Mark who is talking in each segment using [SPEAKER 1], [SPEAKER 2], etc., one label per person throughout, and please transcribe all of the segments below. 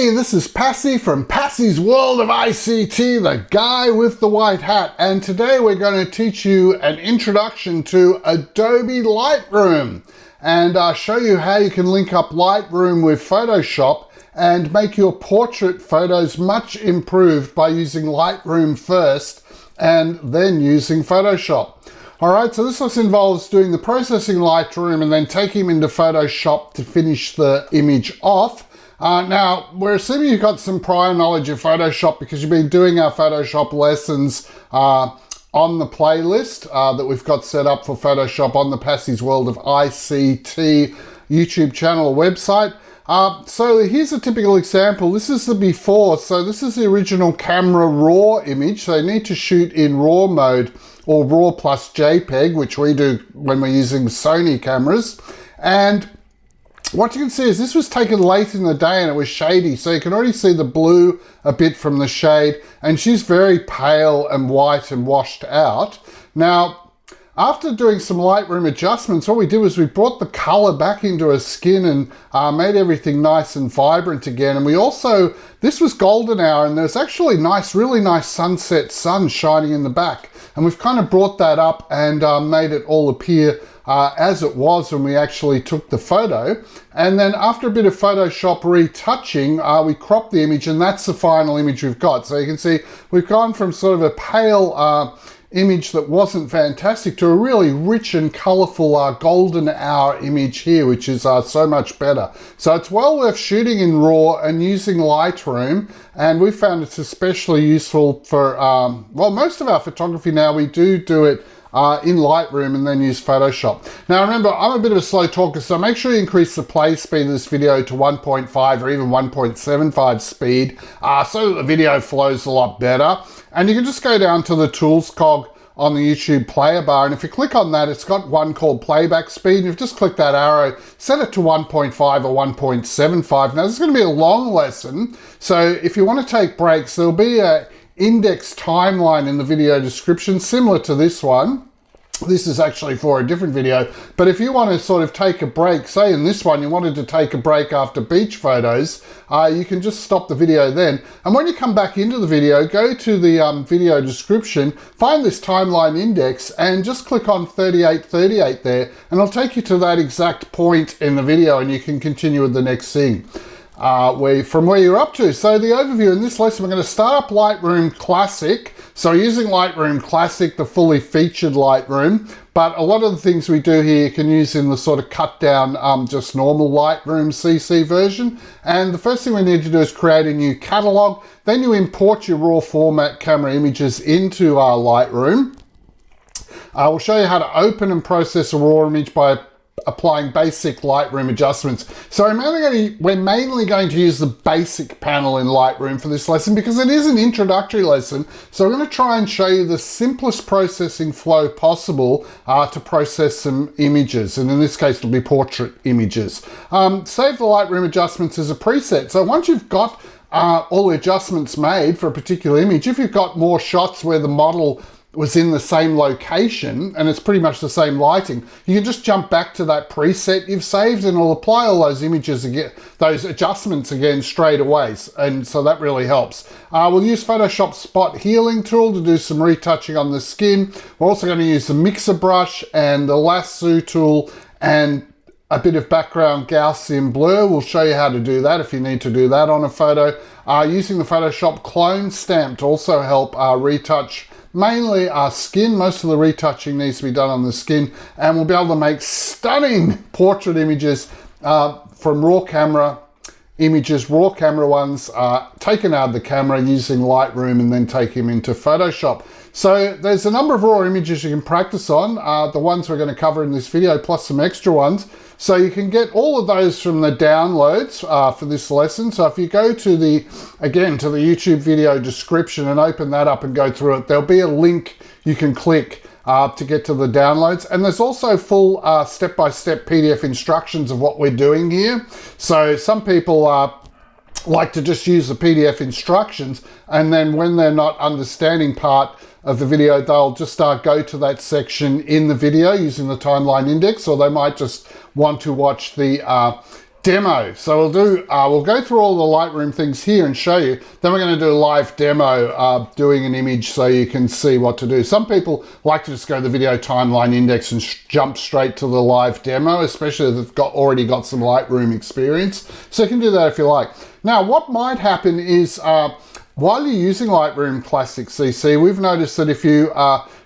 [SPEAKER 1] Hey, this is Passy from Passy's World of ICT, the guy with the white hat, and today we're going to teach you an introduction to Adobe Lightroom and show you how you can link up Lightroom with Photoshop and make your portrait photos much improved by using Lightroom first and then using Photoshop. Alright, so this also involves doing the processing in Lightroom and then taking them into Photoshop to finish the image off. Now, we're assuming you've got some prior knowledge of Photoshop because you've been doing our Photoshop lessons on the playlist that we've got set up for Photoshop on the Passy's World of ICT YouTube channel or website. So here's a typical example. This is the before. So this is the original camera RAW image. So you need to shoot in RAW mode or RAW plus JPEG, which we do when we're using Sony cameras. And what you can see is this was taken late in the day and it was shady, so you can already see the blue a bit from the shade, and she's very pale and white and washed out. Now, after doing some Lightroom adjustments, what we did was we brought the color back into her skin and made everything nice and vibrant again. And we also, this was golden hour and there's actually really nice sunset sun shining in the back. And we've kind of brought that up and made it all appear as it was when we actually took the photo. And then after a bit of Photoshop retouching, we cropped the image, and that's the final image we've got. So you can see we've gone from sort of a pale image that wasn't fantastic to a really rich and colorful golden hour image here, which is so much better. So it's well worth shooting in RAW and using Lightroom, and we found it's especially useful for, well, most of our photography now, we do it in Lightroom and then use Photoshop. Now remember, I'm a bit of a slow talker, so make sure you increase the play speed of this video to 1.5 or even 1.75 speed so that the video flows a lot better. And you can just go down to the tools cog on the YouTube player bar, and if you click on that, it's got one called playback speed, and you've just clicked that arrow, set it to 1.5 or 1.75. Now this is going to be a long lesson, so if you want to take breaks, there'll be a index timeline in the video description similar to this one. This is actually for a different video, but if you want to sort of take a break, say in this one you wanted to take a break after beach photos, you can just stop the video then, and when you come back into the video, go to the video description, find this timeline index and just click on 3838 there, and it'll take you to that exact point in the video and you can continue with the next thing. From where you're up to. So the overview in this lesson, we're going to start up Lightroom Classic. So using Lightroom Classic, the fully featured Lightroom, but a lot of the things we do here you can use in the sort of cut down, just normal Lightroom CC version. And the first thing we need to do is create a new catalog. Then you import your raw format camera images into our Lightroom. We'll show you how to open and process a raw image by applying basic Lightroom adjustments. So we're mainly going to use the basic panel in Lightroom for this lesson because it is an introductory lesson. So we're going to try and show you the simplest processing flow possible to process some images. And in this case, it'll be portrait images. Save the Lightroom adjustments as a preset. So once you've got all the adjustments made for a particular image, if you've got more shots where the model was in the same location and it's pretty much the same lighting, you can just jump back to that preset you've saved and it'll apply all those images again, those adjustments again straight away, and so that really helps. We'll use Photoshop Spot Healing tool to do some retouching on the skin. We're also going to use the mixer brush and the lasso tool and a bit of background Gaussian blur. We'll show you how to do that if you need to do that on a photo. Using the Photoshop clone stamp to also help retouch mainly our skin. Most of the retouching needs to be done on the skin, and we'll be able to make stunning portrait images from raw camera images, raw camera ones, taken out of the camera using Lightroom and then take them into Photoshop. So there's a number of raw images you can practice on, the ones we're going to cover in this video, plus some extra ones. So you can get all of those from the downloads for this lesson. So if you go to the YouTube video description and open that up and go through it, there'll be a link you can click to get to the downloads. And there's also full step-by-step PDF instructions of what we're doing here. So some people like to just use the PDF instructions, and then when they're not understanding part of the video, they'll just go to that section in the video using the timeline index, or they might just want to watch the demo. So we'll go through all the Lightroom things here and show you. Then we're going to do a live demo doing an image so you can see what to do. Some people like to just go to the video timeline index and jump straight to the live demo, especially if they've already got some Lightroom experience. So you can do that if you like. Now, what might happen is while you're using Lightroom Classic CC, we've noticed that if you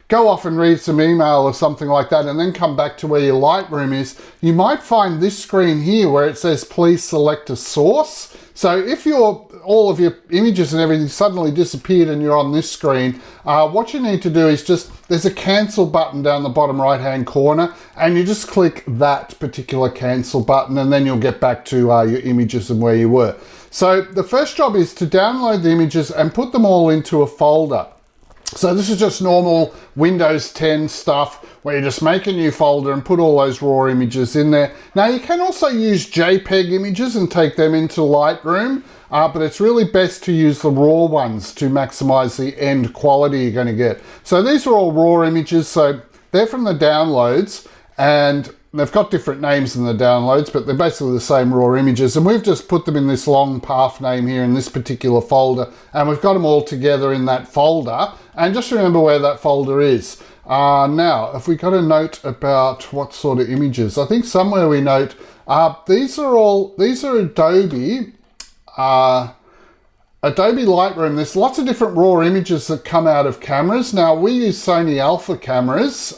[SPEAKER 1] go off and read some email or something like that and then come back to where your Lightroom is, you might find this screen here where it says please select a source. So if all of your images and everything suddenly disappeared and you're on this screen, what you need to do is there's a cancel button down the bottom right hand corner, and you just click that particular cancel button and then you'll get back to your images and where you were. So the first job is to download the images and put them all into a folder. So this is just normal Windows 10 stuff where you just make a new folder and put all those raw images in there. Now you can also use JPEG images and take them into Lightroom, but it's really best to use the raw ones to maximize the end quality you're going to get. So these are all raw images, so they're from the downloads, and they've got different names in the downloads, but they're basically the same raw images. And we've just put them in this long path name here in this particular folder. And we've got them all together in that folder. And just remember where that folder is. Now, if we got a note about what sort of images, I think somewhere we note, these are Adobe, Adobe Lightroom. There's lots of different raw images that come out of cameras. Now, we use Sony Alpha cameras,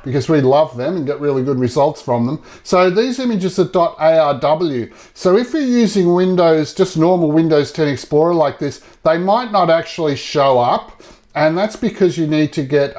[SPEAKER 1] because we love them and get really good results from them. So these images are .arw. So if you're using Windows, just normal Windows 10 Explorer like this, they might not actually show up. And that's because you need to get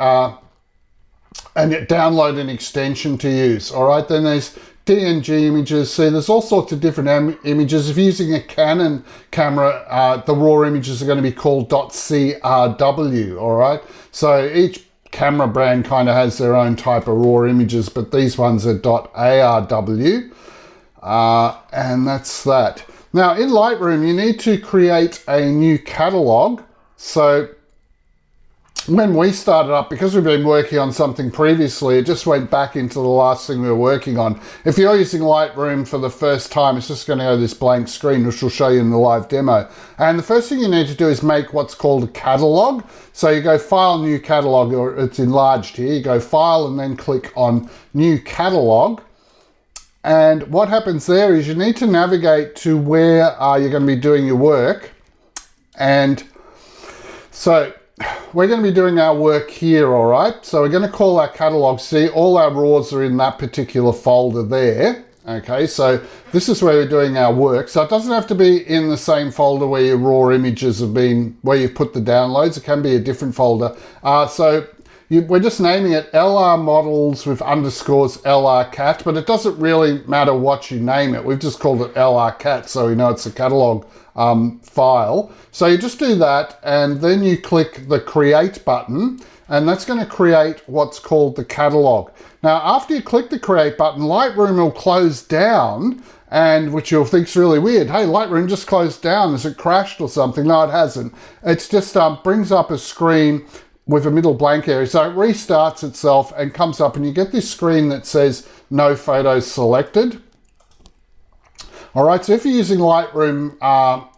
[SPEAKER 1] download an extension to use. All right, then there's DNG images. See, there's all sorts of different images. If you're using a Canon camera, the raw images are going to be called .crw. All right, so each camera brand kind of has their own type of raw images, but these ones are .arw, and that's that. Now in Lightroom, you need to create a new catalog. So when we started up, because we've been working on something previously, it just went back into the last thing we were working on. If you're using Lightroom for the first time, it's just going to go this blank screen, which we'll show you in the live demo. And the first thing you need to do is make what's called a catalog. So you go File, New Catalog, or it's enlarged here. You go File and then click on New Catalog. And what happens there is you need to navigate to where you're going to be doing your work. And so we're going to be doing our work here, all right? So we're going to call our catalog. See, all our raws are in that particular folder there. Okay, so this is where we're doing our work. So it doesn't have to be in the same folder where your raw images have been, where you've put the downloads. It can be a different folder. We're just naming it LR models with underscores LR cat, but it doesn't really matter what you name it. We've just called it LR cat, so we know it's a catalog file. So you just do that, and then you click the create button, and that's going to create what's called the catalog. Now, after you click the create button, Lightroom will close down, and which you'll think's really weird. Hey, Lightroom just closed down. Has it crashed or something? No, it hasn't. It's just brings up a screen with a middle blank area. So it restarts itself and comes up, and you get this screen that says no photos selected. All right, so if you're using Lightroom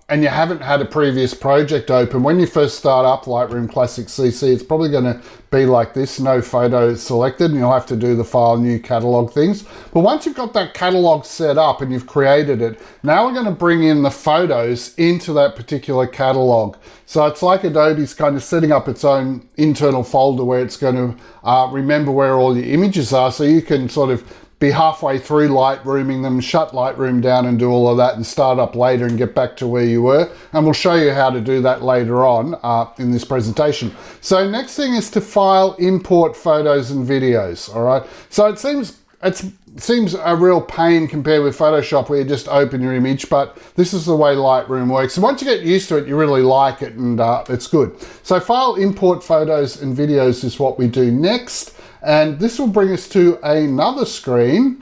[SPEAKER 1] and you haven't had a previous project open, when you first start up Lightroom Classic CC, it's probably going to be like this, no photos selected, and you'll have to do the File, New Catalog things. But once you've got that catalog set up and you've created it, now we're going to bring in the photos into that particular catalog. So it's like Adobe's kind of setting up its own internal folder where it's going to remember where all your images are, so you can sort of be halfway through Lightrooming them, shut Lightroom down and do all of that and start up later and get back to where you were. And we'll show you how to do that later on in this presentation. So next thing is to file, import photos and videos, all right? So it seems a real pain compared with Photoshop where you just open your image, but this is the way Lightroom works. And once you get used to it, you really like it, and it's good. So file, import photos and videos is what we do next. And this will bring us to another screen,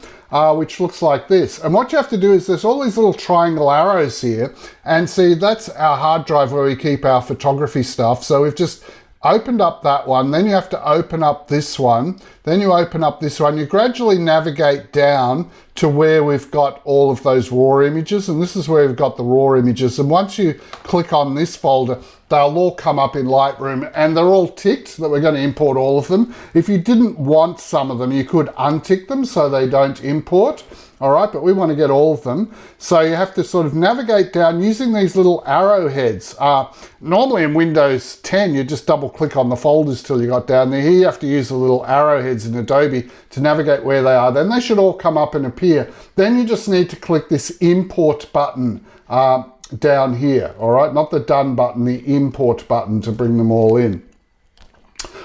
[SPEAKER 1] which looks like this. And what you have to do is there's all these little triangle arrows here. And see, that's our hard drive where we keep our photography stuff. So we've just opened up that one, then you have to open up this one, then you open up this one, you gradually navigate down to where we've got all of those raw images, and this is where we've got the raw images. And once you click on this folder, they'll all come up in Lightroom, and they're all ticked that we're going to import all of them. If you didn't want some of them, you could untick them so they don't import. All right, but we want to get all of them. So you have to sort of navigate down using these little arrowheads. Normally in Windows 10, you just double click on the folders till you got down there. Here you have to use the little arrowheads in Adobe to navigate where they are. Then they should all come up and appear. Then you just need to click this import button down here. All right, not the done button, the import button to bring them all in.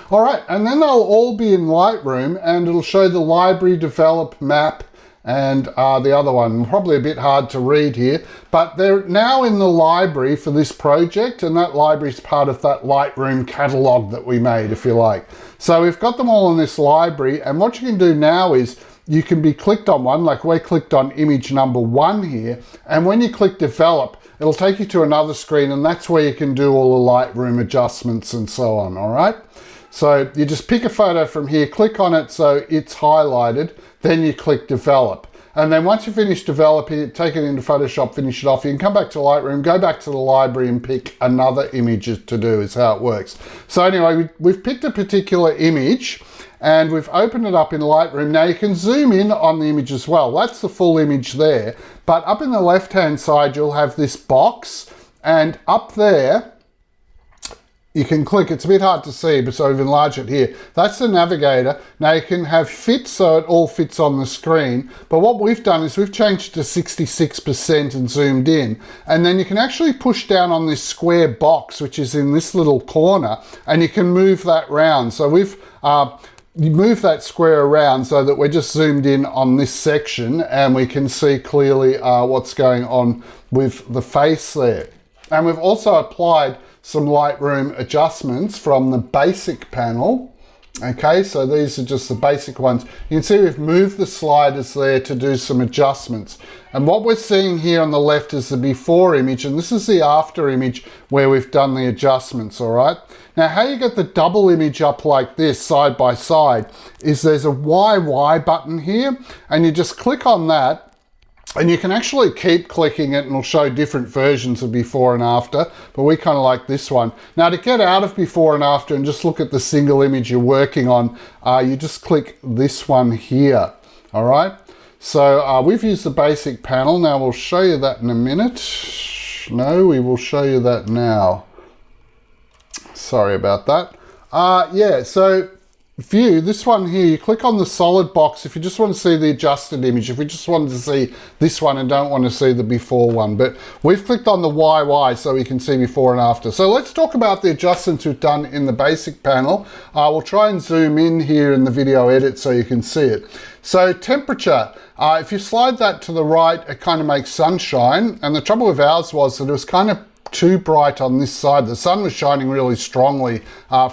[SPEAKER 1] All right, and then they'll all be in Lightroom, and it'll show the library, develop, map, and the other one, probably a bit hard to read here, but they're now in the library for this project, and that library is part of that Lightroom catalog that we made, if you like. So we've got them all in this library, and what you can do now is you can be clicked on one, like we clicked on image number 1 here, and when you click develop, it'll take you to another screen, and that's where you can do all the Lightroom adjustments and so on, all right? So you just pick a photo from here, click on it so it's highlighted, then you click develop. And then once you finish developing it, take it into Photoshop, finish it off, you can come back to Lightroom, go back to the library and pick another image to do, is how it works. So anyway, we've picked a particular image and we've opened it up in Lightroom. Now you can zoom in on the image as well. That's the full image there. But up in the left-hand side, you'll have this box, and up there, you can click, it's a bit hard to see, but so I've enlarged it here. That's the navigator. Now you can have fit so it all fits on the screen, but what we've done is we've changed to 66% and zoomed in. And then you can actually push down on this square box, which is in this little corner, and you can move that round. So we've you move that square around so that we're just zoomed in on this section and we can see clearly what's going on with the face there. And we've also applied some Lightroom adjustments from the basic panel. Okay, so these are just the basic ones. You can see we've moved the sliders there to do some adjustments. And what we're seeing here on the left is the before image, and this is the after image where we've done the adjustments, all right? Now, how you get the double image up like this, side by side, is there's a YY button here, and you just click on that, and you can actually keep clicking it and it'll show different versions of before and after, but we kind of like this one. Now to get out of before and after and just look at the single image you're working on, you just click this one here, all right? So we've used the basic panel. Now we'll show you that in a minute. No, we will show you that now. Sorry about that. Yeah, so view, this one here, you click on the solid box if you just want to see the adjusted image, if we just wanted to see this one and don't want to see the before one. But we've clicked on the YY so we can see before and after. So let's talk about the adjustments we've done in the basic panel. We'll try and zoom in here in the video edit so you can see it. So temperature, if you slide that to the right, it kind of makes sunshine. And the trouble with ours was that it was kind of too bright on this side. The sun was shining really strongly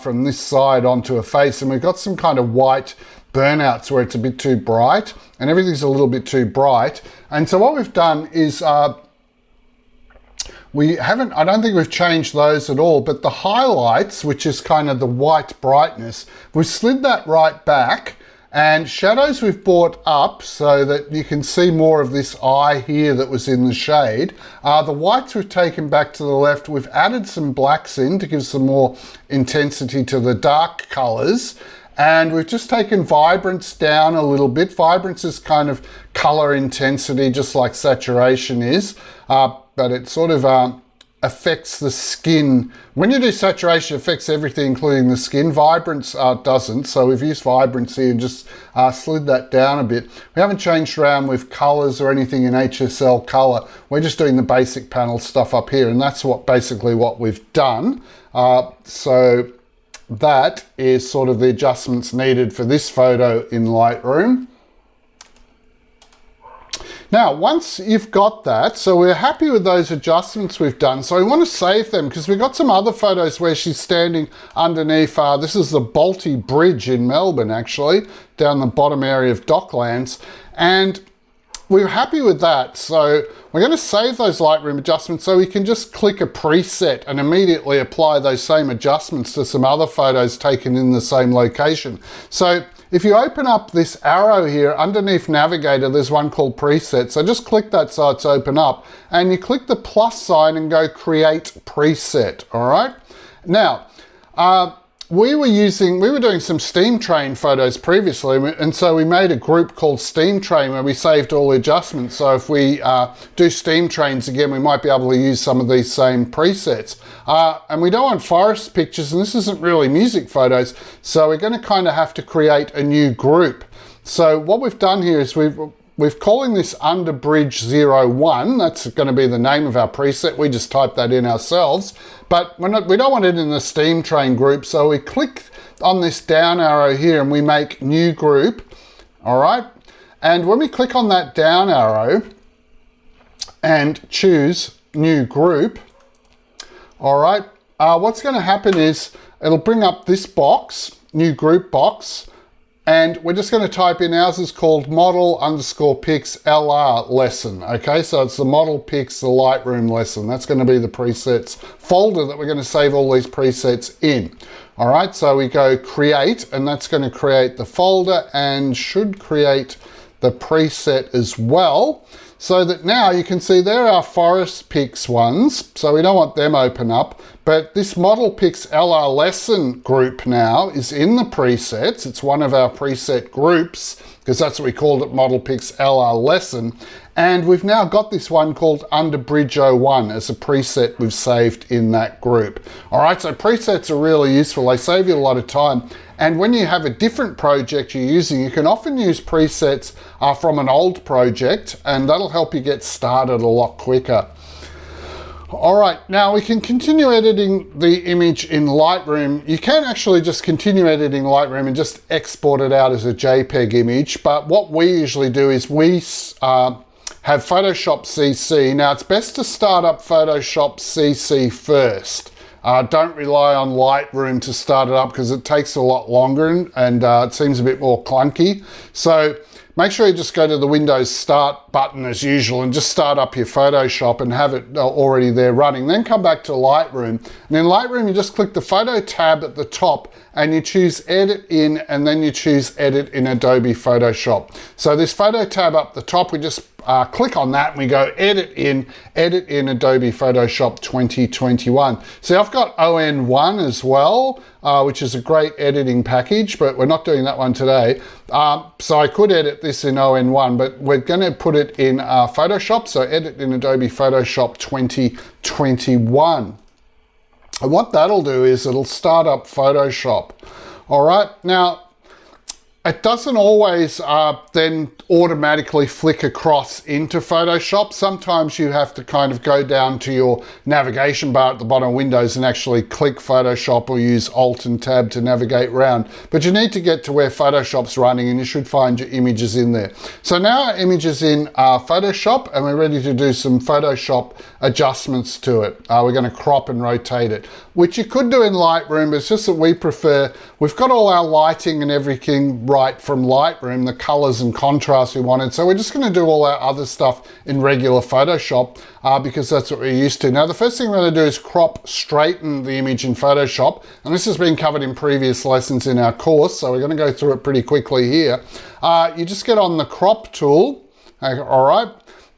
[SPEAKER 1] from this side onto a face, and we've got some kind of white burnouts where it's a bit too bright and everything's a little bit too bright. And so what we've done is I don't think we've changed those at all, but the highlights, which is kind of the white brightness, we've slid that right back. And shadows we've brought up so that you can see more of this eye here that was in the shade. The whites we've taken back to the left. We've added some blacks in to give some more intensity to the dark colors. And we've just taken vibrance down a little bit. Vibrance is kind of color intensity, just like saturation is, but it sort of affects the skin. When you do saturation, it affects everything, including the skin. Vibrance doesn't, so we've used vibrance here and just slid that down a bit. We haven't changed around with colors or anything in HSL color. We're just doing the basic panel stuff up here, and that's basically what we've done. So that is sort of the adjustments needed for this photo in Lightroom. Now, once you've got that, so we're happy with those adjustments we've done. So we want to save them because we've got some other photos where she's standing underneath, this is the Balti Bridge in Melbourne, actually, down the bottom area of Docklands. And we're happy with that. So we're going to save those Lightroom adjustments so we can just click a preset and immediately apply those same adjustments to some other photos taken in the same location. So if you open up this arrow here underneath Navigator, there's one called Preset. So just click that so it's open up, and you click the plus sign and go Create Preset. All right. Now, we were doing some Steam Train photos previously, and so we made a group called Steam Train where we saved all the adjustments. So if we do Steam Trains again, we might be able to use some of these same presets. And we don't want forest pictures, and this isn't really music photos, so we're going to kind of have to create a new group. So what we've done here is we're calling this Under Bridge 01. That's going to be the name of our preset. We just type that in ourselves. But we don't want it in the Steam Train group, so we click on this down arrow here and we make New Group. All right. And when we click on that down arrow and choose New Group, all right, what's going to happen is it'll bring up this box, New Group box, and we're just going to type in, ours is called model_pics LR lesson. Okay, so it's the model pics, the Lightroom lesson. That's going to be the presets folder that we're going to save all these presets in. All right, so we go create, and that's going to create the folder and should create the preset as well. So that now you can see there are forest pics ones, so we don't want them open up, but this model pics LR lesson group now is in the presets. It's one of our preset groups, because that's what we called it, model pics LR lesson. And we've now got this one called Under Bridge 01 as a preset we've saved in that group. All right, so presets are really useful. They save you a lot of time. And when you have a different project you're using, you can often use presets from an old project, and that'll help you get started a lot quicker. All right, now we can continue editing the image in Lightroom. You can actually just continue editing Lightroom and just export it out as a JPEG image. But what we usually do is we have Photoshop CC. Now it's best to start up Photoshop CC first. Don't rely on Lightroom to start it up because it takes a lot longer and it seems a bit more clunky. So make sure you just go to the Windows Start button as usual and just start up your Photoshop and have it already there running. Then come back to Lightroom. And in Lightroom, you just click the Photo tab at the top and you choose Edit In, and then you choose Edit in Adobe Photoshop. So this Photo tab up the top, we just click on that and we go Edit in Adobe Photoshop 2021. So I've got ON1 as well, which is a great editing package, but we're not doing that one today. So I could edit this in ON1, but we're going to put it in Photoshop, so Edit in Adobe Photoshop 2021. And what that'll do is it'll start up Photoshop. All right, now it doesn't always then automatically flick across into Photoshop. Sometimes you have to kind of go down to your navigation bar at the bottom of Windows and actually click Photoshop or use Alt and Tab to navigate around. But you need to get to where Photoshop's running and you should find your images in there. So now our image is in Photoshop and we're ready to do some Photoshop adjustments to it. We're going to crop and rotate it, which you could do in Lightroom, but it's just that we prefer, we've got all our lighting and everything right from Lightroom, the colors and contrast we wanted. So we're just going to do all our other stuff in regular Photoshop because that's what we're used to. Now, the first thing we're going to do is crop straighten the image in Photoshop. And this has been covered in previous lessons in our course, so we're going to go through it pretty quickly here. You just get on the crop tool, all right,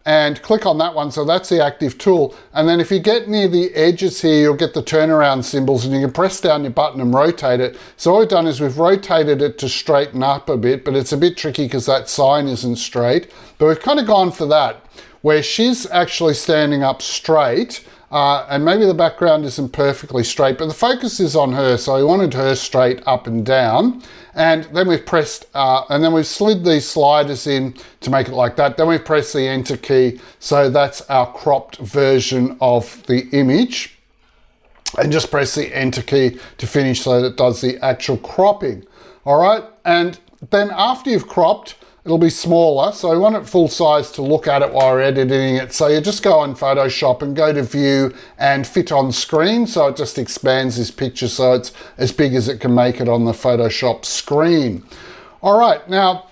[SPEAKER 1] and click on that one. So that's the active tool. And then if you get near the edges here, you'll get the turnaround symbols and you can press down your button and rotate it. So what we've done is we've rotated it to straighten up a bit, but it's a bit tricky because that sign isn't straight. But we've kind of gone for that, where she's actually standing up straight. And maybe the background isn't perfectly straight, but the focus is on her. So we wanted her straight up and down. And then we've pressed, and then we've slid these sliders in to make it like that. Then we've pressed the Enter key. So that's our cropped version of the image. And just press the Enter key to finish so that it does the actual cropping. All right. And then after you've cropped, it'll be smaller, so we want it full size to look at it while we're editing it. So you just go on Photoshop and go to View and Fit on Screen, so it just expands this picture so it's as big as it can make it on the Photoshop screen. All right, now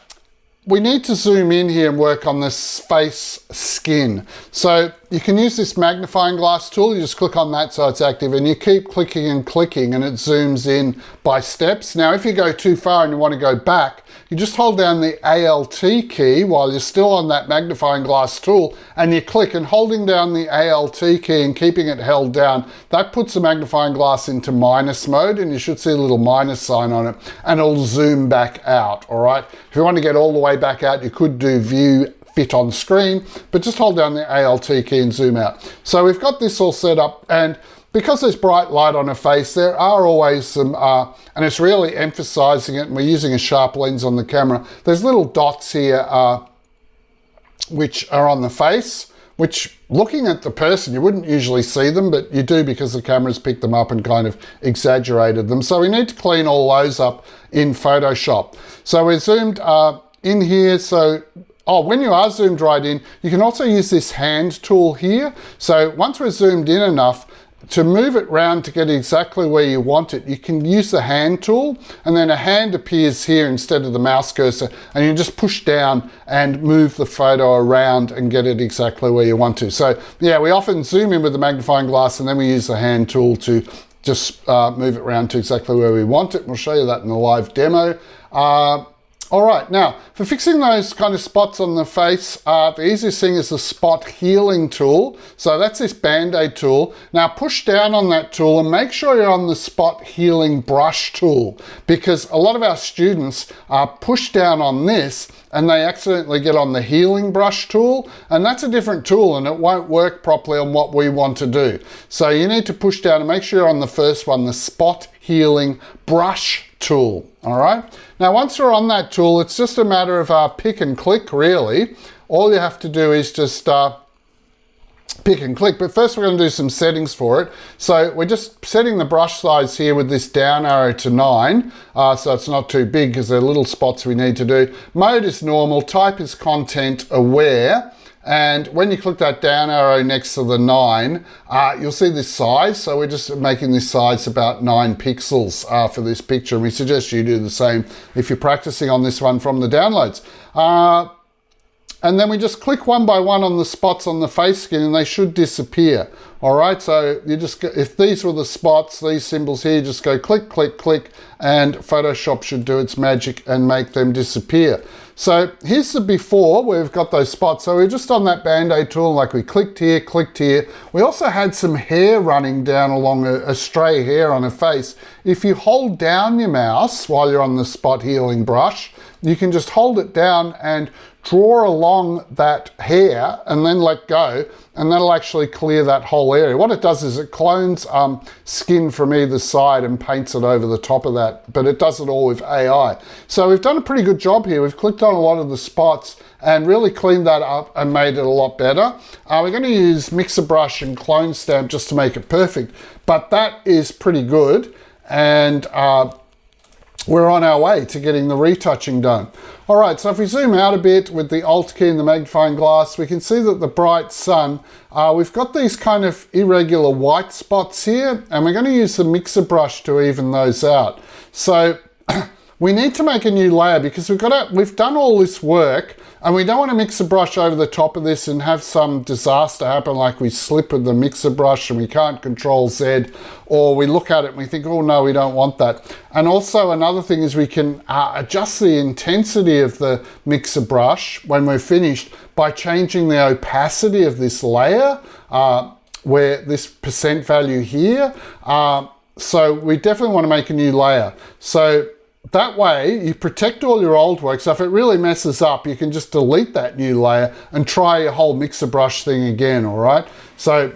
[SPEAKER 1] we need to zoom in here and work on this face skin. So you can use this magnifying glass tool. You just click on that so it's active, and you keep clicking and clicking, and it zooms in by steps. Now, if you go too far and you want to go back, you just hold down the Alt key while you're still on that magnifying glass tool, and you click, and holding down the Alt key and keeping it held down, that puts the magnifying glass into minus mode, and you should see a little minus sign on it, and it'll zoom back out, all right? If you want to get all the way back out, you could do view fit on screen, but just hold down the Alt key and zoom out. So we've got this all set up, and because there's bright light on her face, there are always some, and it's really emphasizing it, and we're using a sharp lens on the camera, there's little dots here which are on the face, which looking at the person, you wouldn't usually see them, but you do because the camera's picked them up and kind of exaggerated them. So we need to clean all those up in Photoshop. So we're zoomed in here, so when you are zoomed right in, you can also use this hand tool here. So once we're zoomed in enough, to move it round to get exactly where you want it, you can use the hand tool, and then a hand appears here instead of the mouse cursor, and you just push down and move the photo around and get it exactly where you want to. So yeah, we often zoom in with the magnifying glass, and then we use the hand tool to just move it around to exactly where we want it. We'll show you that in the live demo. All right, now for fixing those kind of spots on the face, the easiest thing is the spot healing tool. So that's this Bandaid tool. Now push down on that tool and make sure you're on the spot healing brush tool, because a lot of our students push down on this and they accidentally get on the healing brush tool, and that's a different tool and it won't work properly on what we want to do. So you need to push down and make sure you're on the first one, the spot healing brush tool. All right, now once we're on that tool, it's just a matter of pick and click, really. All you have to do is just pick and click, but first we're going to do some settings for it. So we're just setting the brush size here with this down arrow to 9, so it's not too big because there are little spots we need to do. Mode is normal, type is content aware, and when you click that down arrow next to the 9, you'll see this size. So we're just making this size about 9 pixels for this picture. And we suggest you do the same if you're practicing on this one from the downloads. And then we just click one by one on the spots on the face skin, and they should disappear. All right, so you just, if these were the spots, these symbols here, just go click, click, click, and Photoshop should do its magic and make them disappear. So here's the before, where we've got those spots. So we're just on that Bandaid tool, like we clicked here, clicked here. We also had some hair running down along a stray hair on her face. If you hold down your mouse while you're on the spot healing brush, you can just hold it down and draw along that hair and then let go, and that'll actually clear that whole area. What it does is it clones skin from either side and paints it over the top of that, but it does it all with AI. So we've done a pretty good job here. We've clicked on a lot of the spots and really cleaned that up and made it a lot better. We're going to use mixer brush and clone stamp just to make it perfect, but that is pretty good, and we're on our way to getting the retouching done. All right, so if we zoom out a bit with the Alt key and the magnifying glass, we can see that the bright sun, we've got these kind of irregular white spots here, and we're going to use the mixer brush to even those out. So we need to make a new layer because we've done all this work, and we don't want to mix a brush over the top of this and have some disaster happen, like we slip with the mixer brush and we can't control Z, or we look at it and we think, oh no, we don't want that. And also another thing is we can adjust the intensity of the mixer brush when we're finished by changing the opacity of this layer, where this percent value here. So we definitely want to make a new layer. So that way you protect all your old work, so if it really messes up, you can just delete that new layer and try your whole mixer brush thing again, all right? So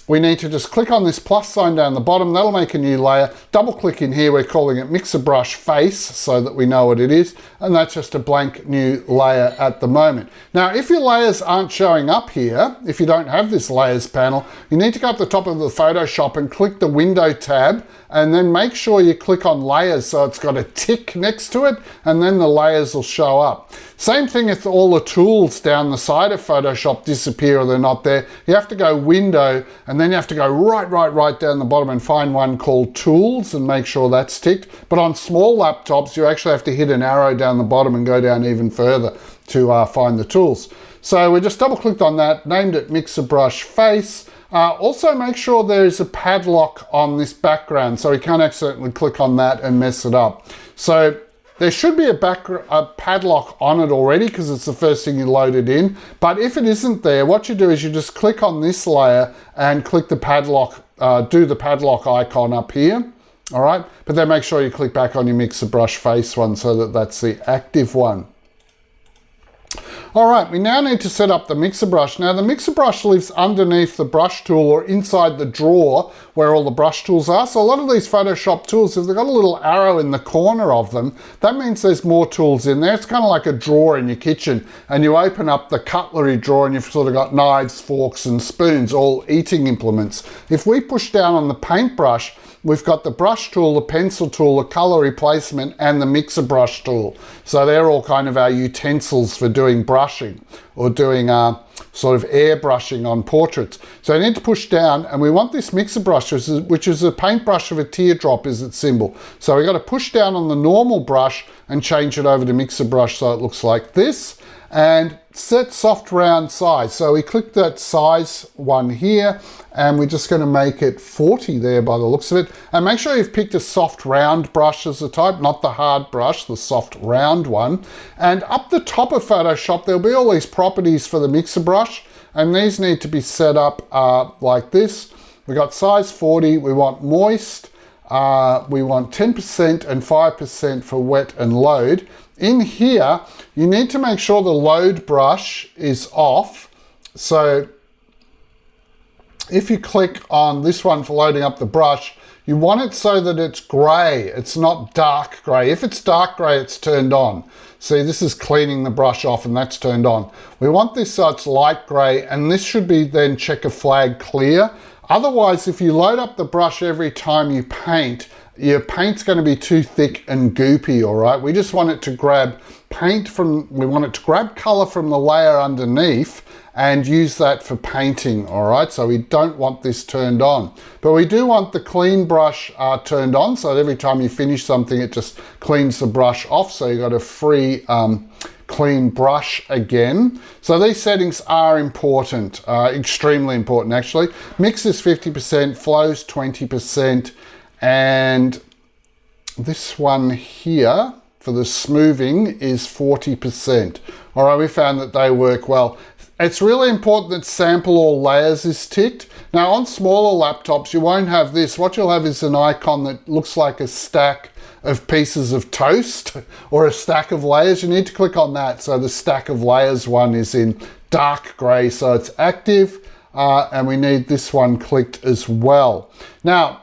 [SPEAKER 1] we need to just click on this plus sign down the bottom. That'll make a new layer. Double click in here. We're calling it mixer brush face so that we know what it is. And that's just a blank new layer at the moment. Now, if your layers aren't showing up here, if you don't have this layers panel, you need to go up the top of the Photoshop and click the window tab, and then make sure you click on layers so it's got a tick next to it, and then the layers will show up. Same thing if all the tools down the side of Photoshop disappear or they're not there. You have to go window and then you have to go right down the bottom and find one called Tools and make sure that's ticked. But on small laptops, you actually have to hit an arrow down the bottom and go down even further to find the tools. So we just double clicked on that, named it Mixer Brush Face. Also make sure there is a padlock on this background so we can't accidentally click on that and mess it up. So there should be a padlock on it already because it's the first thing you loaded in. But if it isn't there, what you do is you just click on this layer and click the padlock, do the padlock icon up here. All right, but then make sure you click back on your Mixer Brush Face one so that that's the active one. All right, we now need to set up the mixer brush. Now the mixer brush lives underneath the brush tool or inside the drawer where all the brush tools are. So a lot of these Photoshop tools, if they've got a little arrow in the corner of them, that means there's more tools in there. It's kind of like a drawer in your kitchen, and you open up the cutlery drawer and you've sort of got knives, forks and spoons, all eating implements. If we push down on the paintbrush, we've got the brush tool, the pencil tool, the color replacement, and the mixer brush tool. So they're all kind of our utensils for doing brushing or doing sort of airbrushing on portraits. So I need to push down, and we want this mixer brush, which is a paintbrush of a teardrop is its symbol. So we got to push down on the normal brush and change it over to mixer brush so it looks like this. And set soft round size. So we click that size one here, and we're just going to make it 40 there by the looks of it. And make sure you've picked a soft round brush as the type, not the hard brush, the soft round one. And up the top of Photoshop, there'll be all these properties for the mixer brush, and these need to be set up like this. We got size 40, we want moist, we want 10% and 5% for wet and load. In here, you need to make sure the load brush is off. So if you click on this one for loading up the brush, you want it so that it's gray. It's not dark gray. If it's dark gray, it's turned on. See, this is cleaning the brush off and that's turned on. We want this so it's light gray, and this should be then checker flag clear. Otherwise, if you load up the brush every time you paint, your paint's going to be too thick and goopy, all right? We just want it to grab we want it to grab color from the layer underneath and use that for painting, all right? So we don't want this turned on. But we do want the clean brush turned on, so that every time you finish something, it just cleans the brush off, so you got a free clean brush again. So these settings are important, extremely important actually. Mix is 50%, flows 20%, and this one here for the smoothing is 40%. All right, we found that they work well. It's really important that sample all layers is ticked. Now on smaller laptops, you won't have this. What you'll have is an icon that looks like a stack of pieces of toast or a stack of layers. You need to click on that. So the stack of layers one is in dark gray, so it's active, and we need this one clicked as well. Now,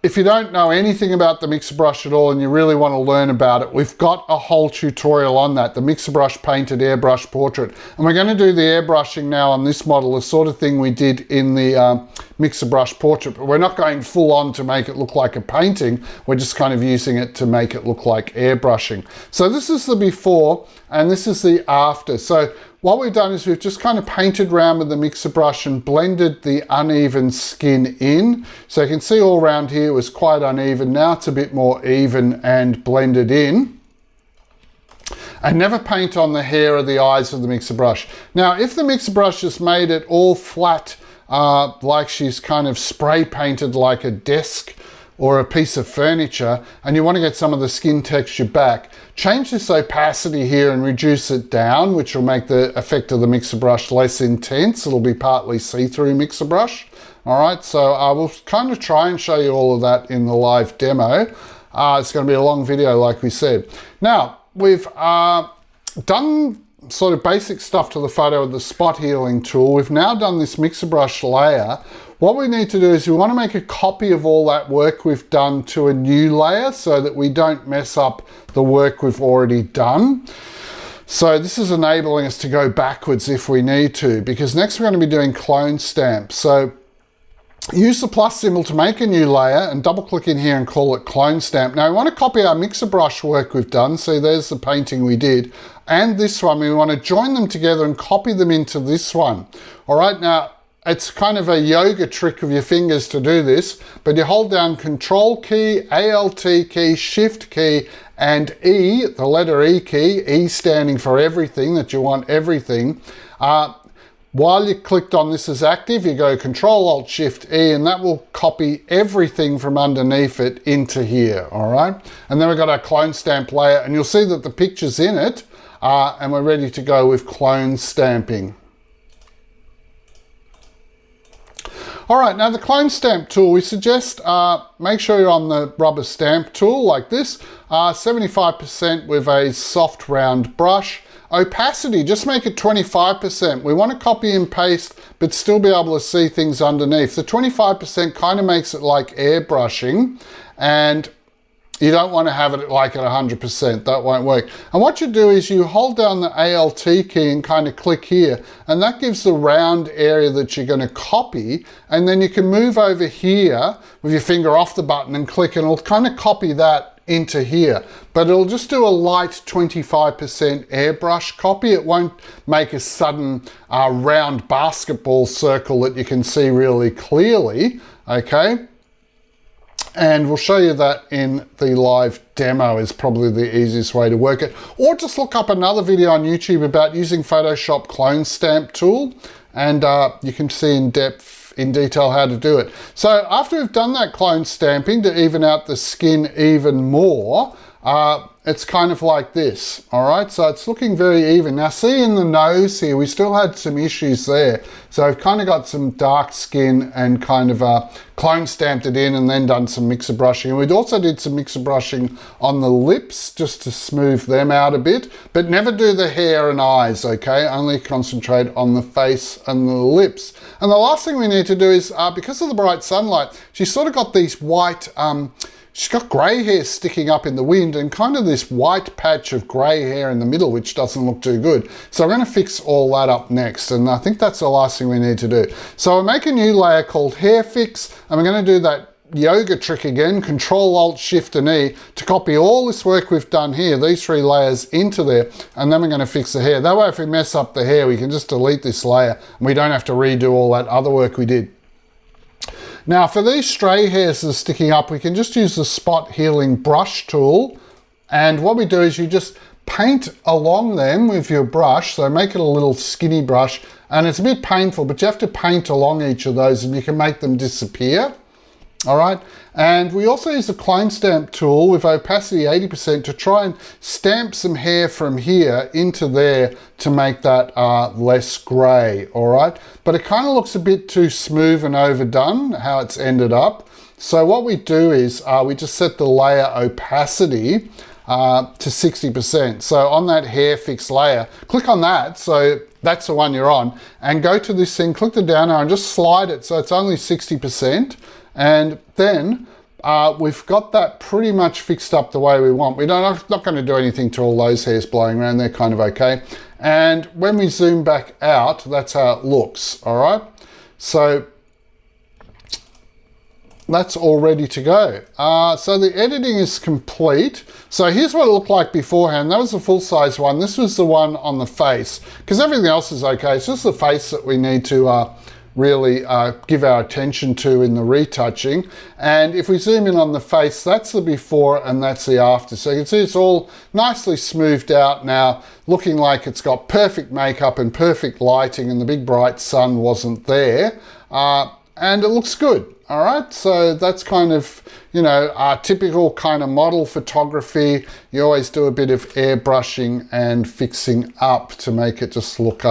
[SPEAKER 1] if you don't know anything about the mixer brush at all and you really want to learn about it, we've got a whole tutorial on that, the mixer brush painted airbrush portrait. And we're going to do the airbrushing now on this model, the sort of thing we did in the mixer brush portrait, but we're not going full on to make it look like a painting. We're just kind of using it to make it look like airbrushing. So this is the before and this is the after. So what we've done is we've just kind of painted around with the mixer brush and blended the uneven skin in. So you can see all around here it was quite uneven. Now it's a bit more even and blended in. And never paint on the hair or the eyes of the mixer brush. Now, if the mixer brush has made it all flat, like she's kind of spray painted like a desk or a piece of furniture, and you want to get some of the skin texture back, change this opacity here and reduce it down, which will make the effect of the mixer brush less intense. It'll be partly see-through mixer brush. All right, so I will kind of try and show you all of that in the live demo. It's going to be a long video, like we said. Now, we've done sort of basic stuff to the photo with the spot healing tool. We've now done this mixer brush layer. What we need to do is we want to make a copy of all that work we've done to a new layer so that we don't mess up the work we've already done. So this is enabling us to go backwards if we need to, because next we're going to be doing clone stamp. So use the plus symbol to make a new layer and double click in here and call it clone stamp. Now we want to copy our mixer brush work we've done. See, there's the painting we did. And this one, we want to join them together and copy them into this one. All right, now it's kind of a yoga trick of your fingers to do this, but you hold down Control key, Alt key, Shift key, and E, the letter E key, E standing for everything, that you want everything. While you clicked on this as active, you go Control Alt Shift E, and that will copy everything from underneath it into here, all right? And then we've got our clone stamp layer, and you'll see that the picture's in it, and we're ready to go with clone stamping. All right, now the clone stamp tool, we suggest make sure you're on the rubber stamp tool like this, 75% with a soft round brush. Opacity, just make it 25%. We want to copy and paste, but still be able to see things underneath. The 25% kind of makes it like airbrushing, and you don't want to have it like at 100%, that won't work. And what you do is you hold down the Alt key and kind of click here, and that gives the round area that you're going to copy, and then you can move over here with your finger off the button and click, and it'll kind of copy that into here, but it'll just do a light 25% airbrush copy. It won't make a sudden round basketball circle that you can see really clearly, okay? And we'll show you that in the live demo is probably the easiest way to work it. Or just look up another video on YouTube about using Photoshop clone stamp tool, and you can see in detail how to do it. So after we've done that clone stamping to even out the skin even more, it's kind of like this, all right? So it's looking very even. Now see in the nose here, we still had some issues there. So I've kind of got some dark skin and kind of clone stamped it in and then done some mixer brushing. And we also did some mixer brushing on the lips just to smooth them out a bit, but never do the hair and eyes, okay? Only concentrate on the face and the lips. And the last thing we need to do is, because of the bright sunlight, she's sort of got these white, she's got grey hair sticking up in the wind and kind of this white patch of grey hair in the middle, which doesn't look too good. So I'm going to fix all that up next, and I think that's the last thing we need to do. So I'll make a new layer called Hair Fix, and we're going to do that yoga trick again, Control Alt Shift and E, to copy all this work we've done here, these three layers, into there, and then we're going to fix the hair. That way if we mess up the hair, we can just delete this layer and we don't have to redo all that other work we did. Now for these stray hairs that are sticking up, we can just use the spot healing brush tool, and what we do is you just paint along them with your brush, so make it a little skinny brush, and it's a bit painful, but you have to paint along each of those and you can make them disappear. All right, and we also use the clone stamp tool with opacity 80% to try and stamp some hair from here into there to make that less grey, all right? But it kind of looks a bit too smooth and overdone, how it's ended up. So what we do is we just set the layer opacity to 60%. So on that hair fix layer, click on that, so that's the one you're on, and go to this thing, click the down arrow and just slide it so it's only 60%. And then we've got that pretty much fixed up the way we want. We're not going to do anything to all those hairs blowing around. They're kind of okay. And when we zoom back out, that's how it looks, all right? So that's all ready to go. So the editing is complete. So here's what it looked like beforehand. That was the full-size one. This was the one on the face, because everything else is okay. It's just the face that we need to really give our attention to in the retouching. And if we zoom in on the face, that's the before and that's the after. So you can see it's all nicely smoothed out now, looking like it's got perfect makeup and perfect lighting, and the big bright sun wasn't there. And it looks good. All right, so that's kind of, you know, typical kind of model photography. You always do a bit of airbrushing and fixing up to make it just look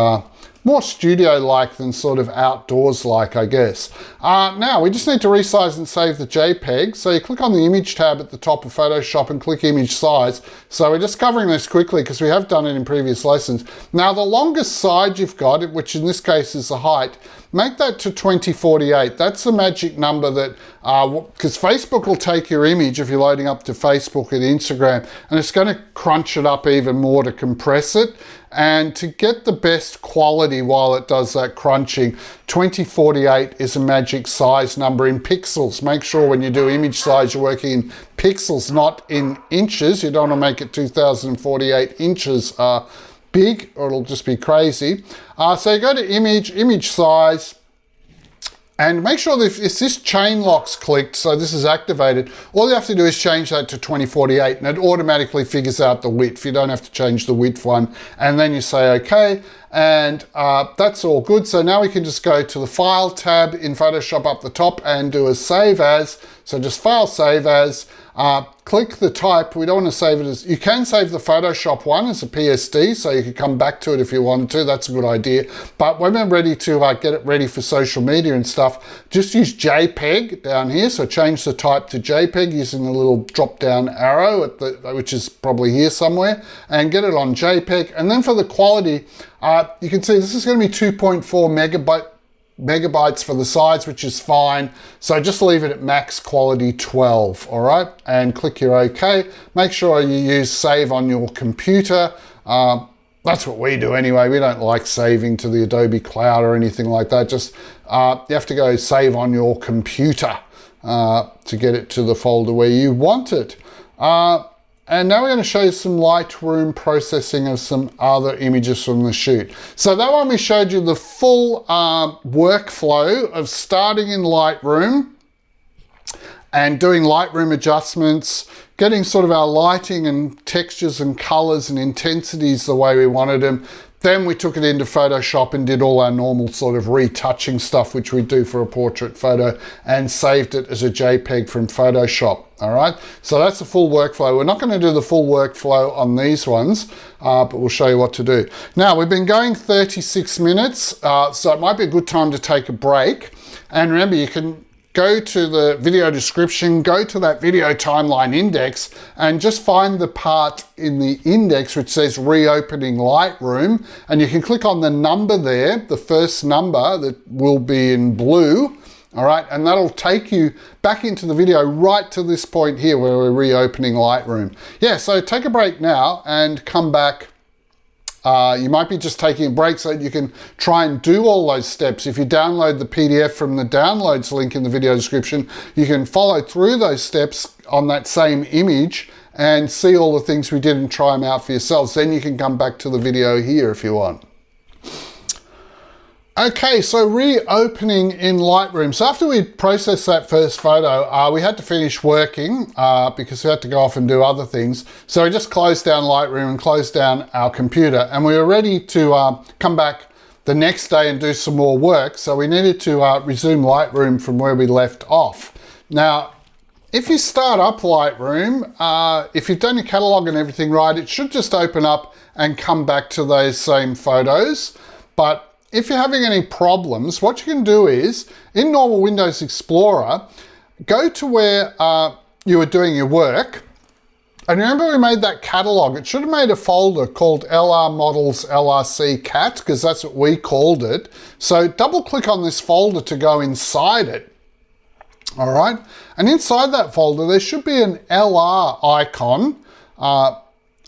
[SPEAKER 1] more studio-like than sort of outdoors-like, I guess. Now, we just need to resize and save the JPEG. So you click on the Image tab at the top of Photoshop and click Image Size. So we're just covering this quickly because we have done it in previous lessons. Now, the longest side you've got, which in this case is the height, make that to 2048. That's the magic number that, because Facebook will take your image if you're loading up to Facebook and Instagram, and it's going to crunch it up even more to compress it. And to get the best quality while it does that crunching, 2048 is a magic size number in pixels. Make sure when you do image size, you're working in pixels, not in inches. You don't want to make it 2048 inches big, or it'll just be crazy. So you go to image size, And make sure that if this chain lock's clicked, so this is activated, all you have to do is change that to 2048 and it automatically figures out the width. You don't have to change the width one. And then you say okay, and that's all good. So now we can just go to the File tab in Photoshop up the top and do a Save As. So just File, Save As. Click the type. We don't want to save it as, you can save the Photoshop one as a PSD, so you could come back to it if you wanted to. That's a good idea. But when we're ready to get it ready for social media and stuff, just use JPEG down here. So change the type to JPEG using the little drop down arrow, which is probably here somewhere, and get it on JPEG. And then for the quality, you can see this is going to be 2.4 megabytes for the size, which is fine. So just leave it at max quality 12, all right? And click your OK. Make sure you use save on your computer. That's what we do anyway. We don't like saving to the Adobe Cloud or anything like that. Just you have to go save on your computer to get it to the folder where you want it. And now we're going to show you some Lightroom processing of some other images from the shoot. So that one we showed you the full workflow of starting in Lightroom and doing Lightroom adjustments, getting sort of our lighting and textures and colors and intensities the way we wanted them. Then we took it into Photoshop and did all our normal sort of retouching stuff, which we do for a portrait photo, and saved it as a JPEG from Photoshop, all right? So that's the full workflow. We're not gonna do the full workflow on these ones, but we'll show you what to do. Now, we've been going 36 minutes, so it might be a good time to take a break. And remember, you can go to the video description, go to that video timeline index, and just find the part in the index which says reopening Lightroom, and you can click on the number there, the first number that will be in blue, all right, and that'll take you back into the video right to this point here where we're reopening Lightroom. Yeah, so take a break now and come back. You might be just taking a break so that you can try and do all those steps. If you download the PDF from the downloads link in the video description, you can follow through those steps on that same image and see all the things we did and try them out for yourselves. Then you can come back to the video here if you want. Okay, so reopening in Lightroom. So after we processed that first photo, we had to finish working because we had to go off and do other things. So we just closed down Lightroom and closed down our computer, and we were ready to come back the next day and do some more work. So we needed to resume Lightroom from where we left off. Now, if you start up Lightroom, if you've done your catalog and everything right, it should just open up and come back to those same photos. But if you're having any problems, what you can do is, in normal Windows Explorer, go to where you were doing your work. And remember we made that catalog. It should have made a folder called LR Models LRC Cat, because that's what we called it. So double click on this folder to go inside it. All right. And inside that folder, there should be an LR icon,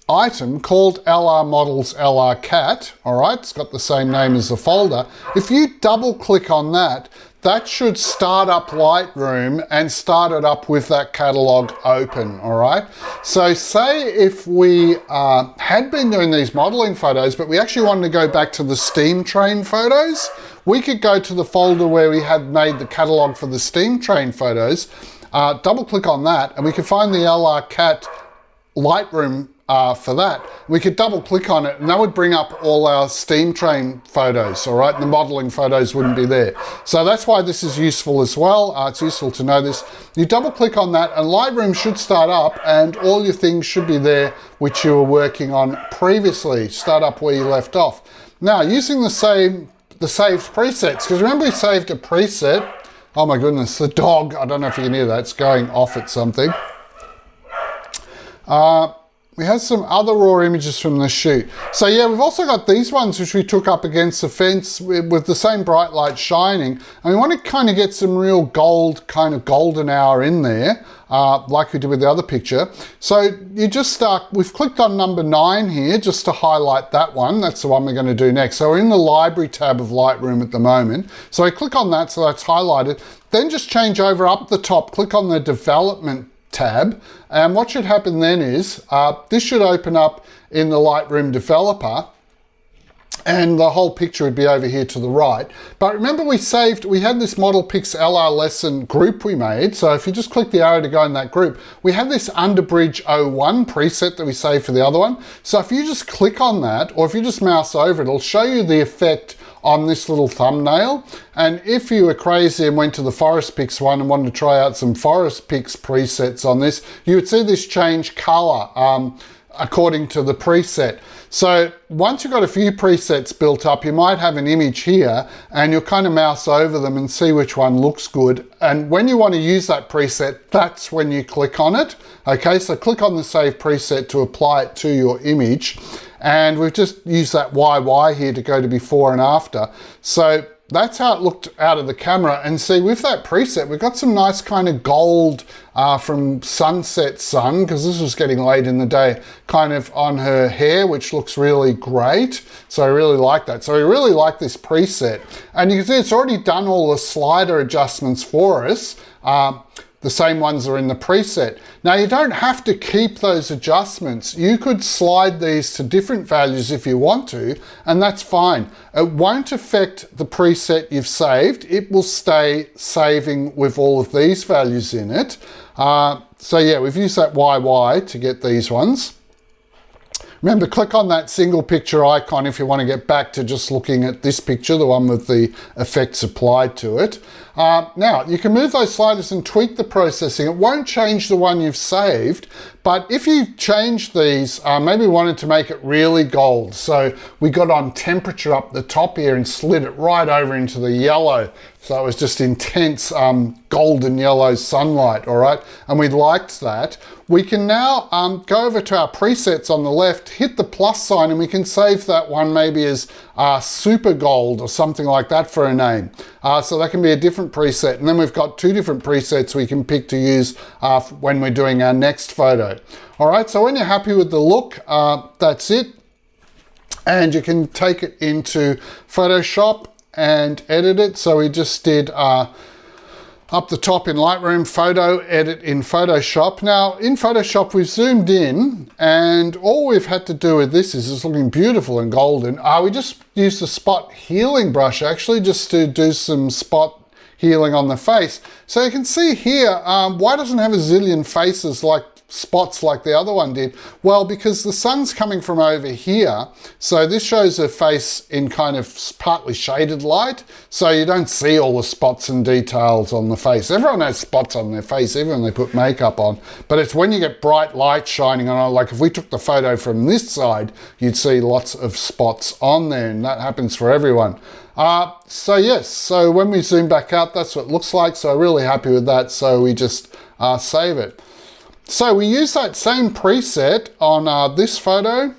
[SPEAKER 1] item called LR Models LR Cat, all right? It's got the same name as the folder. If you double click on that, that should start up Lightroom and start it up with that catalog open, all right? So say if we had been doing these modeling photos, but we actually wanted to go back to the steam train photos, we could go to the folder where we had made the catalog for the steam train photos, double click on that, and we could find the LR Cat Lightroom for that. We could double click on it and that would bring up all our steam train photos, all right? The modeling photos wouldn't be there. So that's why this is useful as well. It's useful to know this. You double click on that and Lightroom should start up and all your things should be there which you were working on previously. Start up where you left off. Now, using the saved presets, because remember we saved a preset. Oh my goodness, the dog, I don't know if you can hear that, it's going off at something. We have some other raw images from the shoot. So yeah, we've also got these ones which we took up against the fence with the same bright light shining. And we want to kind of get some real gold, kind of golden hour in there, like we did with the other picture. So you just start, we've clicked on number 9 here just to highlight that one. That's the one we're going to do next. So we're in the library tab of Lightroom at the moment. So I click on that, so that's highlighted. Then just change over up the top, click on the development tab, and what should happen then is this should open up in the Lightroom developer, and the whole picture would be over here to the right. But remember we had this Model Pix LR lesson group we made. So if you just click the arrow to go in that group, we have this Underbridge 01 preset that we saved for the other one. So if you just click on that, or if you just mouse over it, it'll show you the effect on this little thumbnail. And if you were crazy and went to the Forest Pix one and wanted to try out some Forest Pix presets on this, you would see this change color according to the preset. So once you've got a few presets built up, you might have an image here and you'll kind of mouse over them and see which one looks good. And when you want to use that preset, that's when you click on it. Okay, so click on the Save Preset to apply it to your image. And we've just used that YY here to go to before and after. So that's how it looked out of the camera. And see, with that preset, we've got some nice kind of gold from Sunset Sun, because this was getting late in the day, kind of on her hair, which looks really great. So I really like that. So we really like this preset. And you can see it's already done all the slider adjustments for us. The same ones are in the preset. Now you don't have to keep those adjustments. You could slide these to different values if you want to, and that's fine. It won't affect the preset you've saved. It will stay saving with all of these values in it. So yeah, we've used that YY to get these ones. Remember, click on that single picture icon if you want to get back to just looking at this picture, the one with the effects applied to it. Now, you can move those sliders and tweak the processing. It won't change the one you've saved, but if you change these, maybe we wanted to make it really gold. So we got on temperature up the top here and slid it right over into the yellow. So it was just intense golden yellow sunlight, all right? And we liked that. We can now go over to our presets on the left, hit the plus sign, and we can save that one maybe as super gold or something like that for a name. So that can be a different preset. And then we've got two different presets we can pick to use when we're doing our next photo. All right, so when you're happy with the look, that's it. And you can take it into Photoshop and edit it. So we just did up the top in Lightroom, photo edit in Photoshop. Now in Photoshop we've zoomed in, and all we've had to do with this is it's looking beautiful and golden. We just used the spot healing brush actually just to do some spot healing on the face. So you can see here, why doesn't it have a zillion faces like spots like the other one did? Well, because the sun's coming from over here, so this shows her face in kind of partly shaded light, so you don't see all the spots and details on the face. Everyone has spots on their face even when they put makeup on, but it's when you get bright light shining on it. Like if we took the photo from this side, you'd see lots of spots on there, and that happens for everyone. So yes, so when we zoom back out, that's what it looks like. So really happy with that, so we just save it. So we use that same preset on this photo,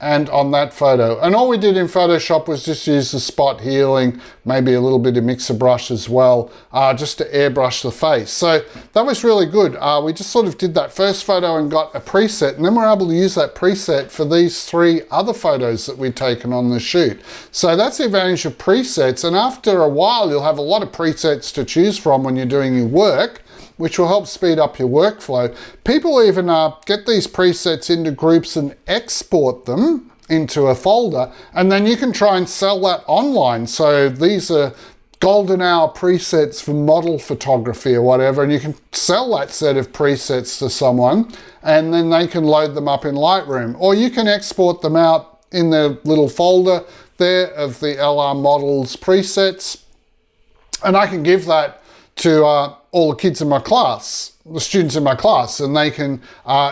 [SPEAKER 1] and on that photo. And all we did in Photoshop was just use the spot healing, maybe a little bit of mixer brush as well, just to airbrush the face. So that was really good. We just sort of did that first photo and got a preset, and then we're able to use that preset for these three other photos that we'd taken on the shoot. So that's the advantage of presets, and after a while you'll have a lot of presets to choose from when you're doing your work, which will help speed up your workflow. People even get these presets into groups and export them into a folder, and then you can try and sell that online. So these are golden hour presets for model photography or whatever, and you can sell that set of presets to someone, and then they can load them up in Lightroom. Or you can export them out in the little folder there of the LR models presets, and I can give that to all the kids in my class, the students in my class, and they can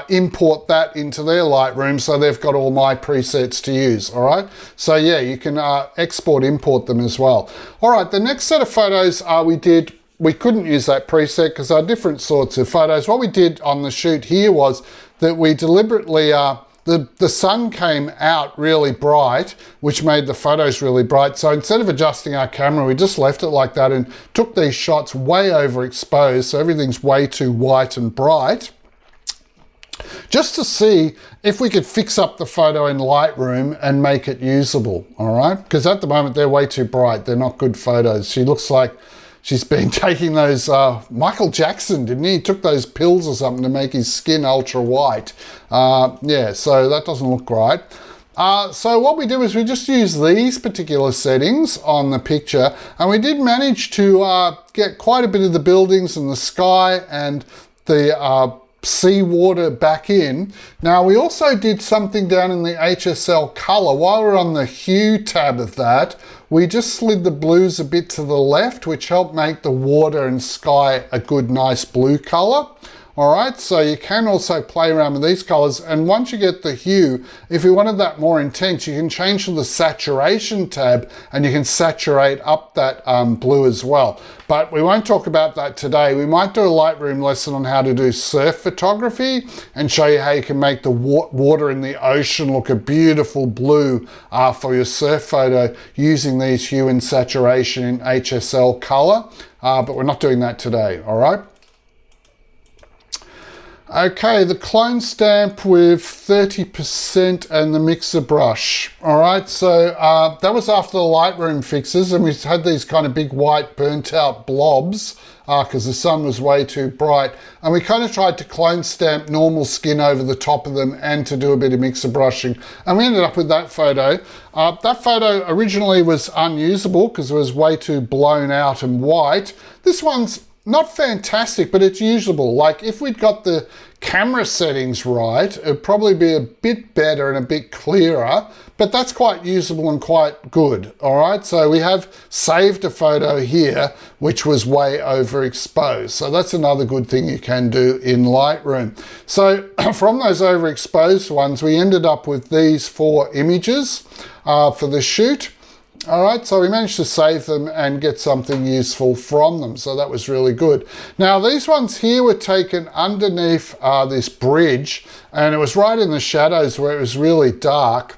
[SPEAKER 1] import that into their Lightroom, so they've got all my presets to use, all right? So yeah, you can export, import them as well. All right, the next set of photos we couldn't use that preset because they're different sorts of photos. What we did on the shoot here was that we deliberately, the sun came out really bright, which made the photos really bright. So instead of adjusting our camera, we just left it like that and took these shots way overexposed, so everything's way too white and bright, just to see if we could fix up the photo in Lightroom and make it usable, all right? Because at the moment, they're way too bright. They're not good photos. She looks like she's been taking those, Michael Jackson, didn't he? He took those pills or something to make his skin ultra white. Yeah, so that doesn't look right. So what we did was we just used these particular settings on the picture, and we did manage to get quite a bit of the buildings and the sky and the seawater back in. Now we also did something down in the HSL color. While we're on the hue tab of that, we just slid the blues a bit to the left, which helped make the water and sky a good, nice blue color. All right, so you can also play around with these colors, and once you get the hue, if you wanted that more intense, you can change to the saturation tab and you can saturate up that blue as well. But we won't talk about that today. We might do a Lightroom lesson on how to do surf photography and show you how you can make the water in the ocean look a beautiful blue for your surf photo using these hue and saturation in HSL color, but we're not doing that today, all right? Okay, the clone stamp with 30% and the mixer brush. All right, so that was after the Lightroom fixes, and we had these kind of big white burnt out blobs because the sun was way too bright. And we kind of tried to clone stamp normal skin over the top of them and to do a bit of mixer brushing. And we ended up with that photo. That photo originally was unusable because it was way too blown out and white. This one's not fantastic, but it's usable. Like if we'd got the camera settings right, it'd probably be a bit better and a bit clearer, but that's quite usable and quite good. All right, so we have saved a photo here, which was way overexposed. So that's another good thing you can do in Lightroom. So from those overexposed ones, we ended up with these 4 images for the shoot. All right, so we managed to save them and get something useful from them. So that was really good. Now, these ones here were taken underneath this bridge, and it was right in the shadows where it was really dark.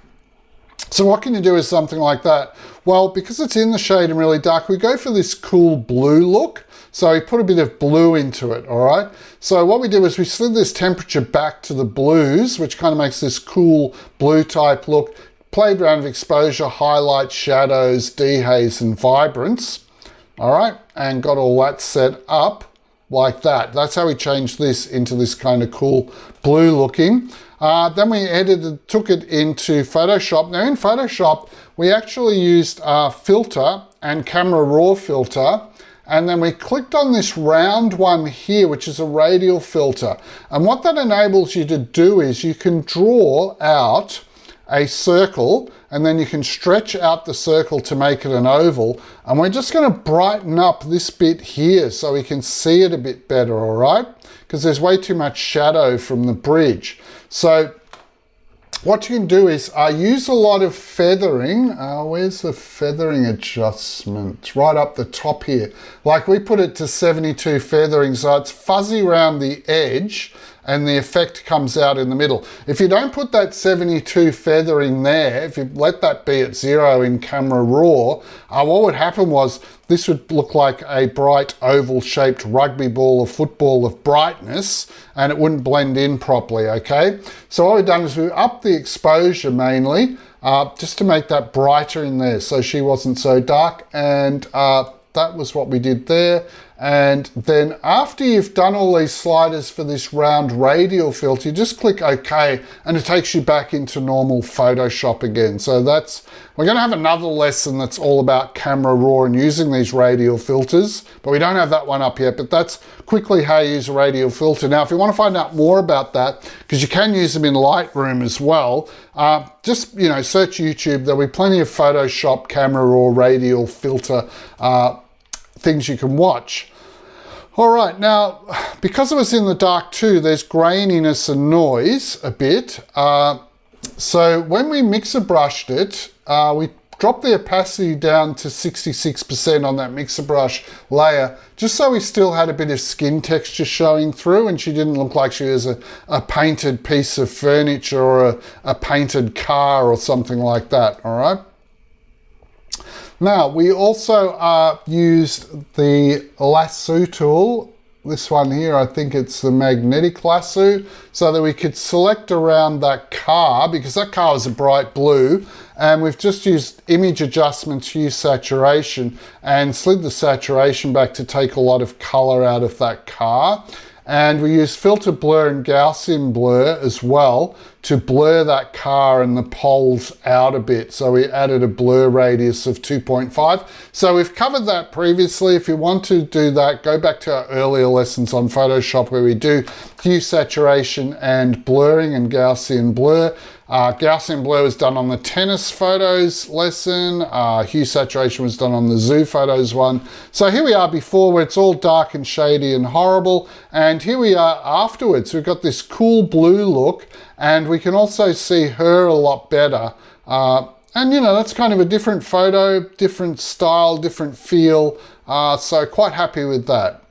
[SPEAKER 1] So what can you do with something like that? Well, because it's in the shade and really dark, we go for this cool blue look. So we put a bit of blue into it, all right? So what we did was we slid this temperature back to the blues, which kind of makes this cool blue type look. Played around with exposure, highlights, shadows, dehaze, and vibrance. All right, and got all that set up like that. That's how we changed this into this kind of cool blue looking. Then we took it into Photoshop. Now in Photoshop, we actually used filter and camera raw filter. And then we clicked on this round one here, which is a radial filter. And what that enables you to do is you can draw out a circle, and then you can stretch out the circle to make it an oval. And we're just going to brighten up this bit here so we can see it a bit better, all right? Because there's way too much shadow from the bridge. So what you can do is use a lot of feathering. Where's the feathering adjustment? Right up the top here. Like we put it to 72 feathering, so it's fuzzy around the edge, and the effect comes out in the middle. If you don't put that 72 feathering there, if you let that be at 0 in camera raw, what would happen was this would look like a bright oval shaped rugby ball or football of brightness, and it wouldn't blend in properly, okay? So what we've done is we upped the exposure mainly, just to make that brighter in there so she wasn't so dark, and that was what we did there. And then after you've done all these sliders for this round radial filter, you just click OK, and it takes you back into normal Photoshop again. So we're going to have another lesson that's all about camera raw and using these radial filters, but we don't have that one up yet. But that's quickly how you use a radial filter. Now, if you want to find out more about that, because you can use them in Lightroom as well, just search YouTube. There'll be plenty of Photoshop camera raw radial filter things you can watch. All right, now, because it was in the dark too, there's graininess and noise a bit. So when we mixer brushed it, we dropped the opacity down to 66% on that mixer brush layer, just so we still had a bit of skin texture showing through and she didn't look like she was a painted piece of furniture or a painted car or something like that, all right? Now, we also used the lasso tool, this one here, I think it's the magnetic lasso, so that we could select around that car, because that car was a bright blue, and we've just used image adjustments, hue saturation, and slid the saturation back to take a lot of color out of that car. And we use filter blur and Gaussian blur as well to blur that car and the poles out a bit. So we added a blur radius of 2.5. So we've covered that previously. If you want to do that, go back to our earlier lessons on Photoshop where we do hue saturation and blurring and Gaussian blur. Gaussian blur was done on the tennis photos lesson. Hue saturation was done on the zoo photos one. So here we are before where it's all dark and shady and horrible. And here we are afterwards. We've got this cool blue look and we can also see her a lot better. And you know, that's kind of a different photo, different style, different feel. So quite happy with that.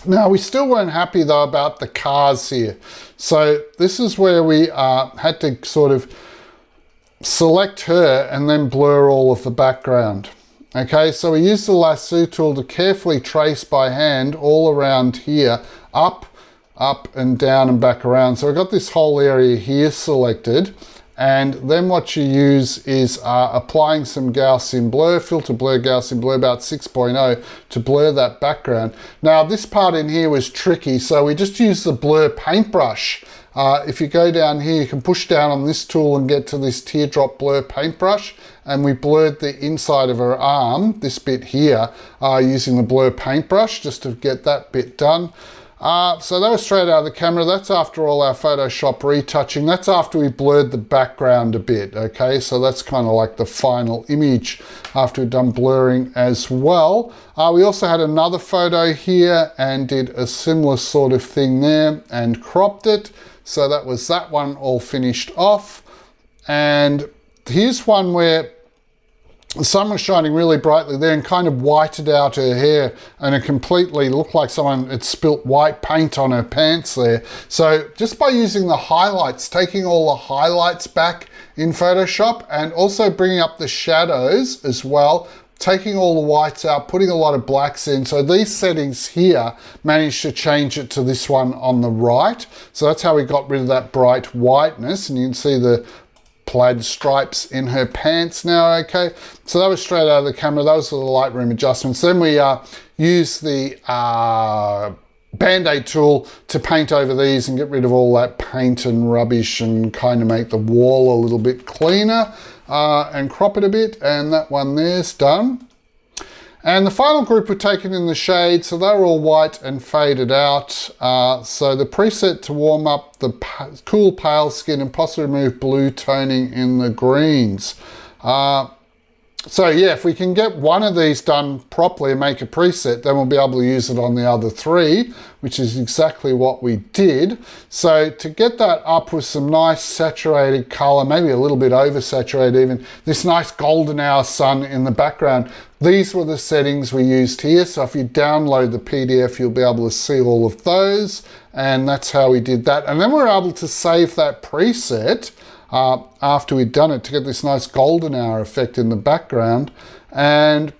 [SPEAKER 1] Now, we still weren't happy though about the cars here. So this is where we had to sort of select her and then blur all of the background. Okay, so we used the lasso tool to carefully trace by hand all around here, up and down and back around. So we've got this whole area here selected. And then what you use is applying some Gaussian blur, filter blur, Gaussian blur, about 6.0 to blur that background. Now this part in here was tricky, so we just used the blur paintbrush. If you go down here, you can push down on this tool and get to this teardrop blur paintbrush. And we blurred the inside of her arm, this bit here, using the blur paintbrush just to get that bit done. So that was straight out of the camera. That's after all our Photoshop retouching. That's after we blurred the background a bit, okay? So that's kind of like the final image after we've done blurring as well. We also had another photo here and did a similar sort of thing there and cropped it. So that was that one all finished off. And here's one where the sun was shining really brightly there and kind of whited out her hair and it completely looked like someone had spilt white paint on her pants there. So just by using the highlights, taking all the highlights back in Photoshop and also bringing up the shadows as well, taking all the whites out, putting a lot of blacks in. So these settings here managed to change it to this one on the right. So that's how we got rid of that bright whiteness, and you can see the plaid stripes in her pants now, okay? So that was straight out of the camera. Those were the Lightroom adjustments. Then we used the Bandaid tool to paint over these and get rid of all that paint and rubbish and kind of make the wall a little bit cleaner and crop it a bit. And that one there's done. And the final group were taken in the shade, so they were all white and faded out. So the preset to warm up the cool pale skin and possibly remove blue toning in the greens. So yeah, if we can get one of these done properly and make a preset, then we'll be able to use it on the other three, which is exactly what we did. So to get that up with some nice saturated color, maybe a little bit oversaturated even, this nice golden hour sun in the background, these were the settings we used here. So if you download the PDF, you'll be able to see all of those. And that's how we did that. And then we were able to save that preset after we'd done it to get this nice golden hour effect in the background. And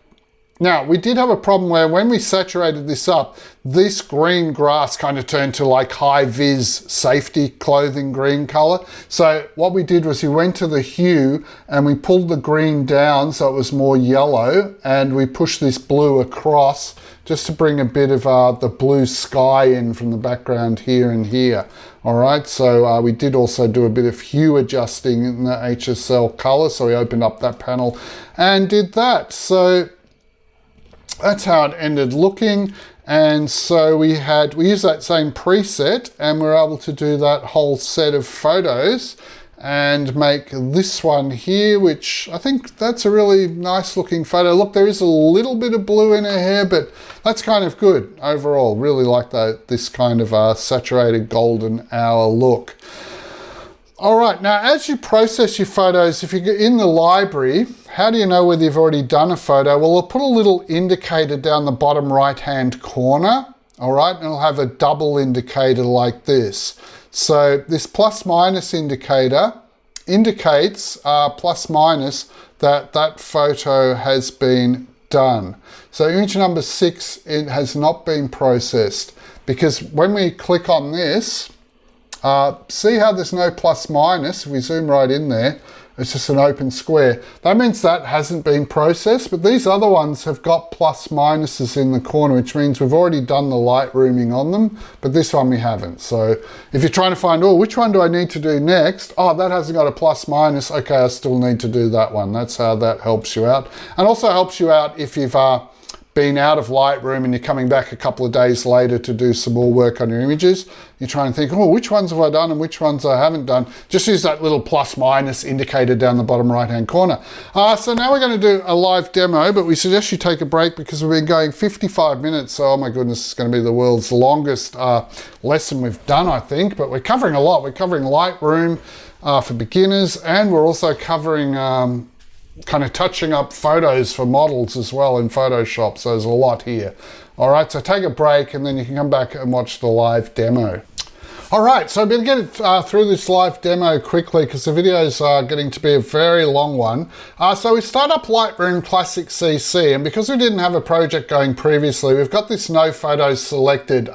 [SPEAKER 1] now we did have a problem where when we saturated this up, this green grass kind of turned to like high vis safety clothing green color. So what we did was we went to the hue and we pulled the green down so it was more yellow, and we pushed this blue across just to bring a bit of the blue sky in from the background here and here. All right, so we did also do a bit of hue adjusting in the HSL color. So we opened up that panel and did that. So that's how it ended looking. And so we used that same preset and we were able to do that whole set of photos and make this one here, which I think that's a really nice looking photo. Look, there is a little bit of blue in her hair, but that's kind of good overall. Really like this kind of saturated golden hour look. All right, now as you process your photos, if you're in the library, how do you know whether you've already done a photo? Well, I'll put a little indicator down the bottom right-hand corner, all right? And it'll have a double indicator like this. So this plus minus indicator indicates plus minus that photo has been done. So image number 6, it has not been processed, because when we click on this, see how there's no plus minus? If we zoom right in there, It's just an open square. That means that hasn't been processed, but these other ones have got plus minuses in the corner, which means we've already done the Lightrooming on them, but this one we haven't. So if you're trying to find, oh, which one do I need to do next? Oh, that hasn't got a plus minus. Okay, I still need to do that one. That's how that helps you out. And also helps you out if you've been out of Lightroom and you're coming back a couple of days later to do some more work on your images. You try and think, oh, which ones have I done and which ones I haven't done? Just use that little plus minus indicator down the bottom right hand corner. So now we're going to do a live demo, but we suggest you take a break because we've been going 55 minutes. So, oh my goodness, it's going to be the world's longest lesson we've done, I think. But we're covering a lot. We're covering Lightroom for beginners, and we're also covering kind of touching up photos for models as well in Photoshop. So there's a lot here. All right, so take a break and then you can come back and watch the live demo. All right, so I'm going to get through this live demo quickly because the videos are getting to be a very long one. So we start up Lightroom Classic CC, and because we didn't have a project going previously, we've got this no photos selected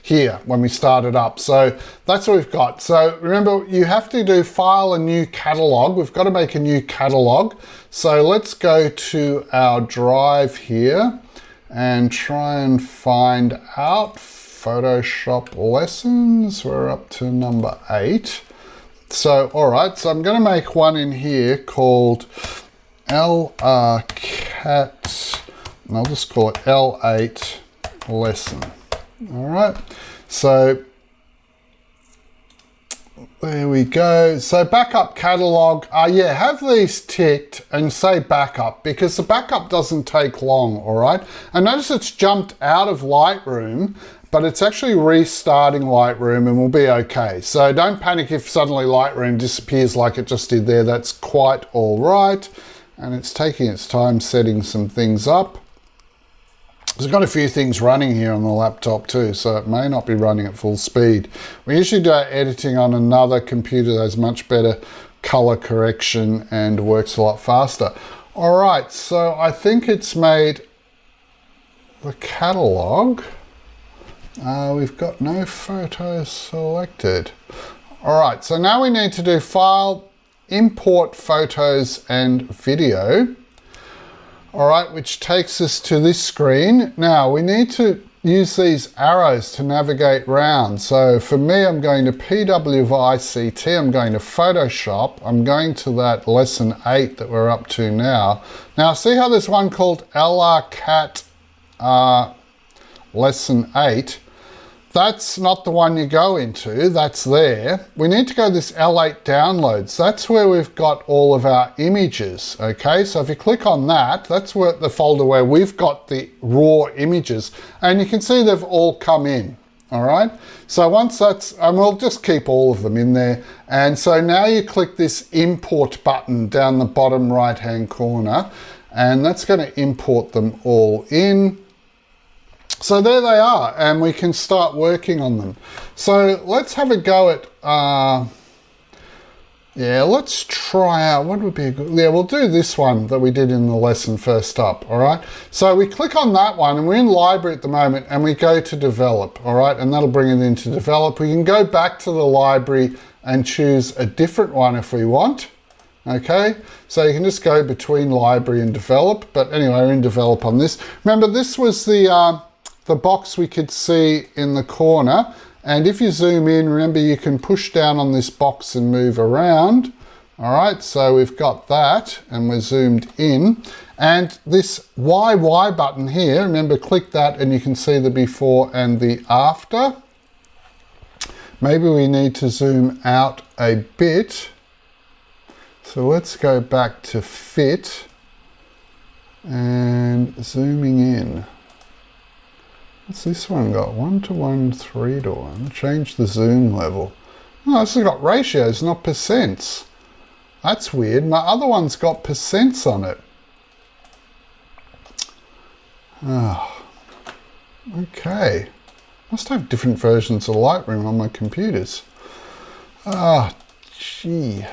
[SPEAKER 1] here when we start it up. So that's what we've got. So remember, you have to do File a New Catalog. We've got to make a new catalog. So let's go to our drive here and try and find out Photoshop lessons. We're up to number 8. So, all right, so I'm going to make one in here called LRCat, and I'll just call it L8 lesson. All right, so there we go. So backup catalog, yeah, have these ticked and say backup because the backup doesn't take long, all right? And notice it's jumped out of Lightroom, but it's actually restarting Lightroom and we'll be okay. So don't panic if suddenly Lightroom disappears like it just did there. That's quite all right. And it's taking its time setting some things up. I've got a few things running here on the laptop too, so it may not be running at full speed. We usually do our editing on another computer that has much better color correction and works a lot faster. All right, so I think it's made the catalog. We've got no photos selected. All right, so now we need to do File, Import Photos and Video. All right, which takes us to this screen. Now we need to use these arrows to navigate round. So for me, I'm going to PWICT, I'm going to Photoshop, I'm going to that lesson 8 that we're up to now. Now see how there's one called LRCat lesson 8. That's not the one you go into, that's there. We need to go to this L8 downloads. That's where we've got all of our images, okay? So if you click on that, that's where the folder where we've got the raw images, and you can see they've all come in, all right? So once that's, and we'll just keep all of them in there. And so now you click this import button down the bottom right-hand corner, and that's gonna import them all in. So there they are, and we can start working on them. So let's have a go at, yeah, let's try out, what would be a good, yeah, we'll do this one that we did in the lesson first up, all right? So we click on that one, and we're in library at the moment, and we go to develop, all right? And that'll bring it into develop. We can go back to the library and choose a different one if we want, okay? So you can just go between library and develop, but anyway, we're in develop on this. Remember, this was the box we could see in the corner, and if you zoom in, remember you can push down on this box and move around. All right, so we've got that and we're zoomed in, and this YY button here, remember, click that and you can see the before and the after. Maybe we need to zoom out a bit, so let's go back to fit and zooming in. What's this one got? 1:1, 3:1. Change the zoom level. Oh, this has got ratios, not percents. That's weird. My other one's got percents on it. Oh, okay. Must have different versions of Lightroom on my computers. Ah, gee.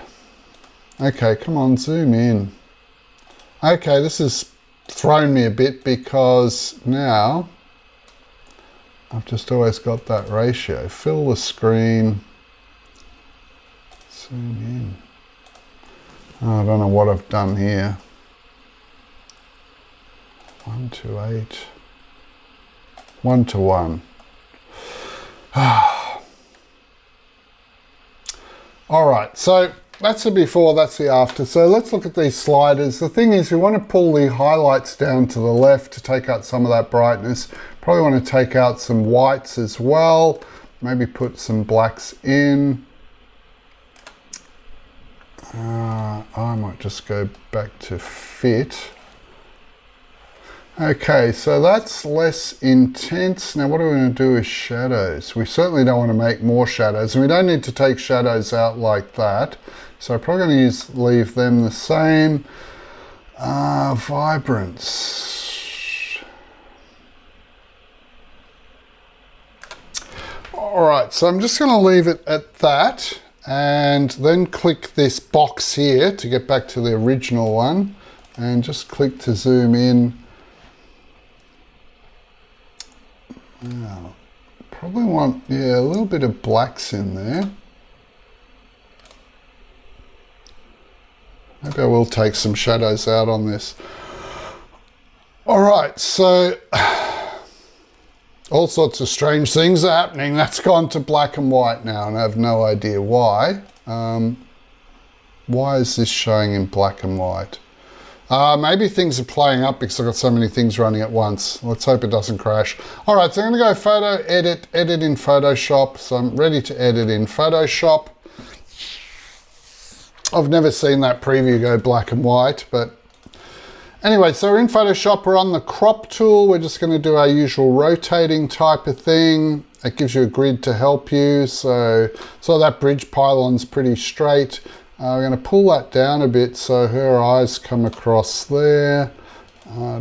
[SPEAKER 1] Okay, come on, zoom in. Okay, this has thrown me a bit because now I've just always got that ratio. Fill the screen, zoom in. I don't know what I've done here. 1 to 8. 1 to 1. All right, so that's the before, that's the after. So let's look at these sliders. The thing is, we want to pull the highlights down to the left to take out some of that brightness. Probably want to take out some whites as well. Maybe put some blacks in. I might just go back to fit. Okay, so that's less intense. Now what are we going to do with shadows? We certainly don't want to make more shadows, and we don't need to take shadows out like that. So I'm probably going to leave them the same. Vibrance. All right, so I'm just going to leave it at that, and then click this box here to get back to the original one, and just click to zoom in. Now, probably want, yeah, a little bit of blacks in there. Maybe I will take some shadows out on this. All right, so all sorts of strange things are happening. That's gone to black and white now, and I have no idea why. Why is this showing in black and white? Maybe things are playing up because I've got so many things running at once. Let's hope it doesn't crash. All right, so I'm gonna go photo, edit in Photoshop. So I'm ready to edit in Photoshop. I've never seen that preview go black and white, but anyway, so we're in Photoshop, we're on the crop tool. We're just gonna do our usual rotating type of thing. It gives you a grid to help you. So that bridge pylon's pretty straight. We're going to pull that down a bit so her eyes come across there.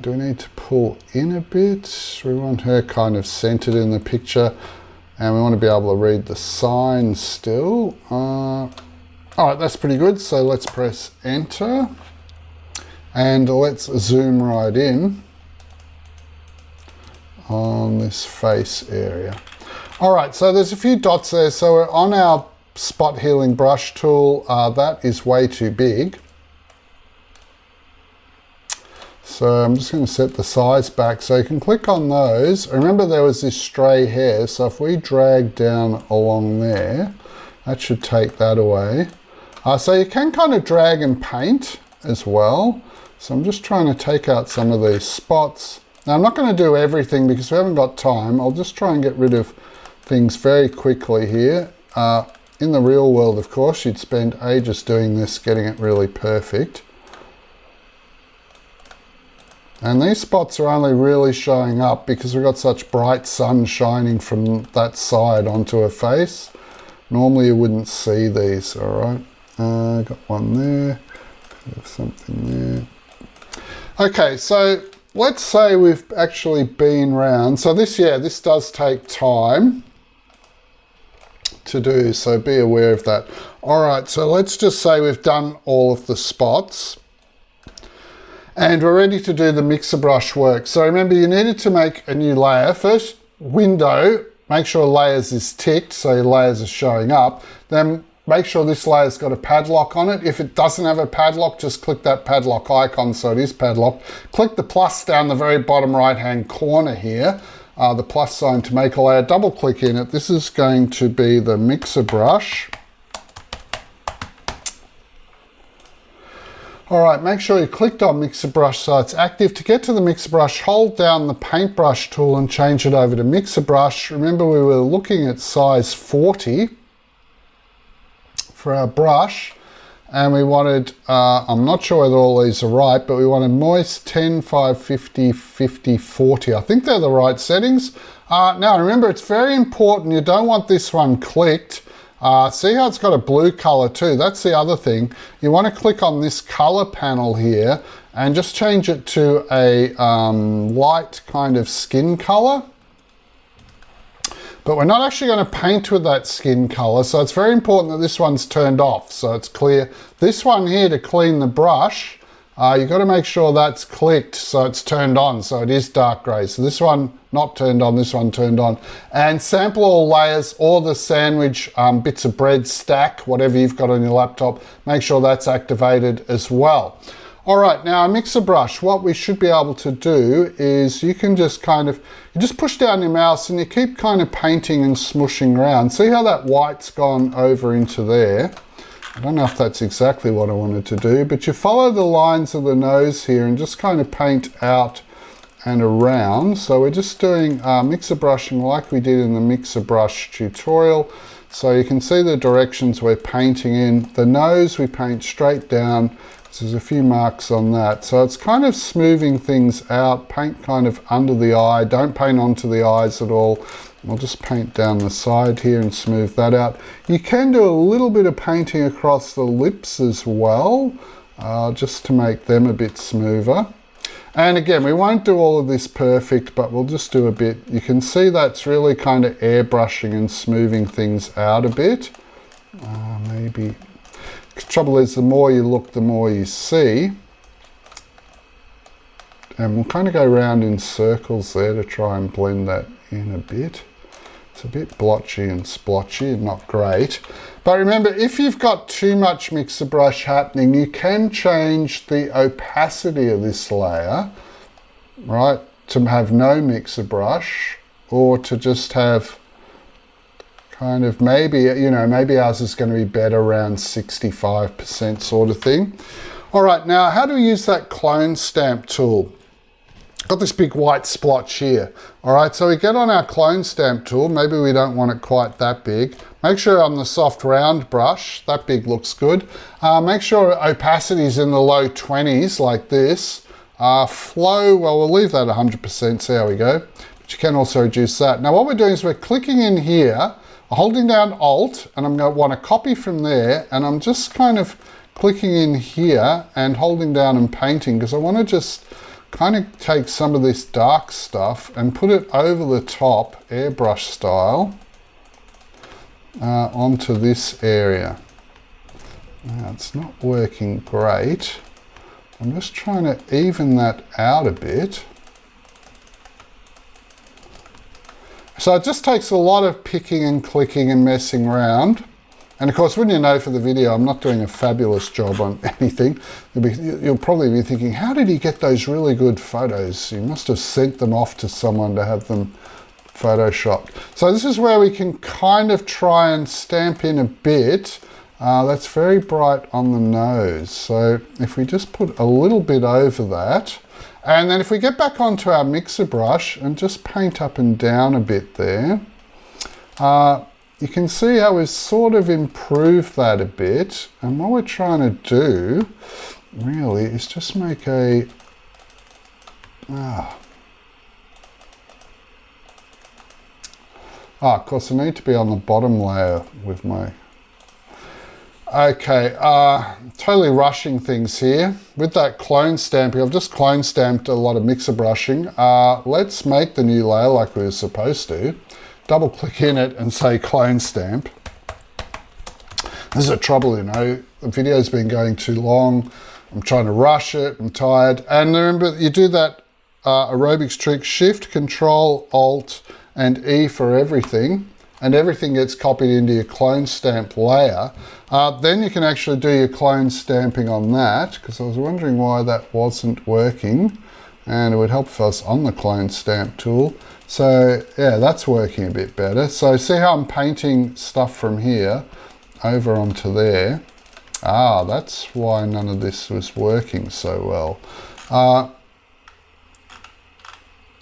[SPEAKER 1] Do we need to pull in a bit? We want her kind of centered in the picture, and we want to be able to read the sign still. All right, that's pretty good. So let's press enter, and let's zoom right in on this face area. All right, so there's a few dots there. So we're on our spot healing brush tool. That is way too big. So I'm just going to set the size back so you can click on those. Remember there was this stray hair, so if we drag down along there, that should take that away. So you can kind of drag and paint as well. So I'm just trying to take out some of these spots. Now I'm not going to do everything because we haven't got time. I'll just try and get rid of things very quickly here. In the real world, of course, you'd spend ages doing this, getting it really perfect. And these spots are only really showing up because we've got such bright sun shining from that side onto her face. Normally you wouldn't see these, all right? Got one there, something there. Okay, so let's say we've actually been round. So this does take time to do, so be aware of that. All right, so let's just say we've done all of the spots and we're ready to do the mixer brush work. So remember, you needed to make a new layer. First, window, make sure layers is ticked so your layers are showing up. Then make sure this layer's got a padlock on it. If it doesn't have a padlock, just click that padlock icon so it is padlocked. Click the plus down the very bottom right hand corner here. The plus sign to make a layer, double click in it. This is going to be the mixer brush. All right, make sure you clicked on mixer brush so it's active. To get to the mixer brush, hold down the paintbrush tool and change it over to mixer brush. Remember, we were looking at size 40 for our brush. And we wanted, I'm not sure whether all these are right, but we wanted moist 10, 5, 50, 50, 40. I think they're the right settings. Now remember, it's very important, you don't want this one clicked. See how it's got a blue color too? That's the other thing. You want to click on this color panel here and just change it to a light kind of skin color. But we're not actually going to paint with that skin color, so it's very important that this one's turned off so it's clear. This one here to clean the brush, you've got to make sure that's clicked so it's turned on, so it is dark grey. So this one not turned on, this one turned on. And sample all layers, or the sandwich bits of bread stack, whatever you've got on your laptop, make sure that's activated as well. All right, now a mixer brush, what we should be able to do is you can just you just push down your mouse and you keep kind of painting and smushing around. See how that white's gone over into there? I don't know if that's exactly what I wanted to do, but you follow the lines of the nose here and just kind of paint out and around. So we're just doing mixer brushing like we did in the mixer brush tutorial. So you can see the directions we're painting in. The nose we paint straight down. So there's a few marks on that. So it's kind of smoothing things out. Paint kind of under the eye. Don't paint onto the eyes at all. I'll just paint down the side here and smooth that out. You can do a little bit of painting across the lips as well, just to make them a bit smoother. And again, we won't do all of this perfect, but we'll just do a bit. You can see that's really kind of airbrushing and smoothing things out a bit. Maybe. The trouble is, the more you look, the more you see. And we'll kind of go around in circles there to try and blend that in a bit. It's a bit blotchy and splotchy and not great. But remember, if you've got too much mixer brush happening, you can change the opacity of this layer, right? To have no mixer brush, or to just have kind of maybe, maybe ours is going to be better around 65% sort of thing. All right, now how do we use that clone stamp tool? Got this big white splotch here. All right, so we get on our clone stamp tool. Maybe we don't want it quite that big. Make sure on the soft round brush, that big looks good. Make sure opacity is in the low 20s like this. Flow, well, we'll leave that 100%, see how we go. But you can also reduce that. Now what we're doing is we're clicking in here, holding down Alt, and I'm going to want to copy from there, and I'm just kind of clicking in here and holding down and painting, because I want to just kind of take some of this dark stuff and put it over the top, airbrush style, onto this area. Now it's not working great. I'm just trying to even that out a bit. So it just takes a lot of picking and clicking and messing around. And of course, wouldn't you know, for the video, I'm not doing a fabulous job on anything. You'll probably be thinking, how did he get those really good photos? You must have sent them off to someone to have them photoshopped. So this is where we can kind of try and stamp in a bit. That's very bright on the nose. So if we just put a little bit over that, and then if we get back onto our mixer brush and just paint up and down a bit there, you can see how we've sort of improved that a bit. And what we're trying to do really is just make a, of course I need to be on the bottom layer with my, okay, totally rushing things here. With that clone stamping, I've just clone stamped a lot of mixer brushing. Let's make the new layer like we were supposed to. Double click in it and say clone stamp. This is a trouble, the video's been going too long. I'm trying to rush it, I'm tired. And remember, you do that aerobics trick, Shift, Control, Alt, and E for everything, and everything gets copied into your clone stamp layer. Then you can actually do your clone stamping on that, because I was wondering why that wasn't working. And it would help if I was on the clone stamp tool. So yeah, that's working a bit better. So see how I'm painting stuff from here over onto there. That's why none of this was working so well.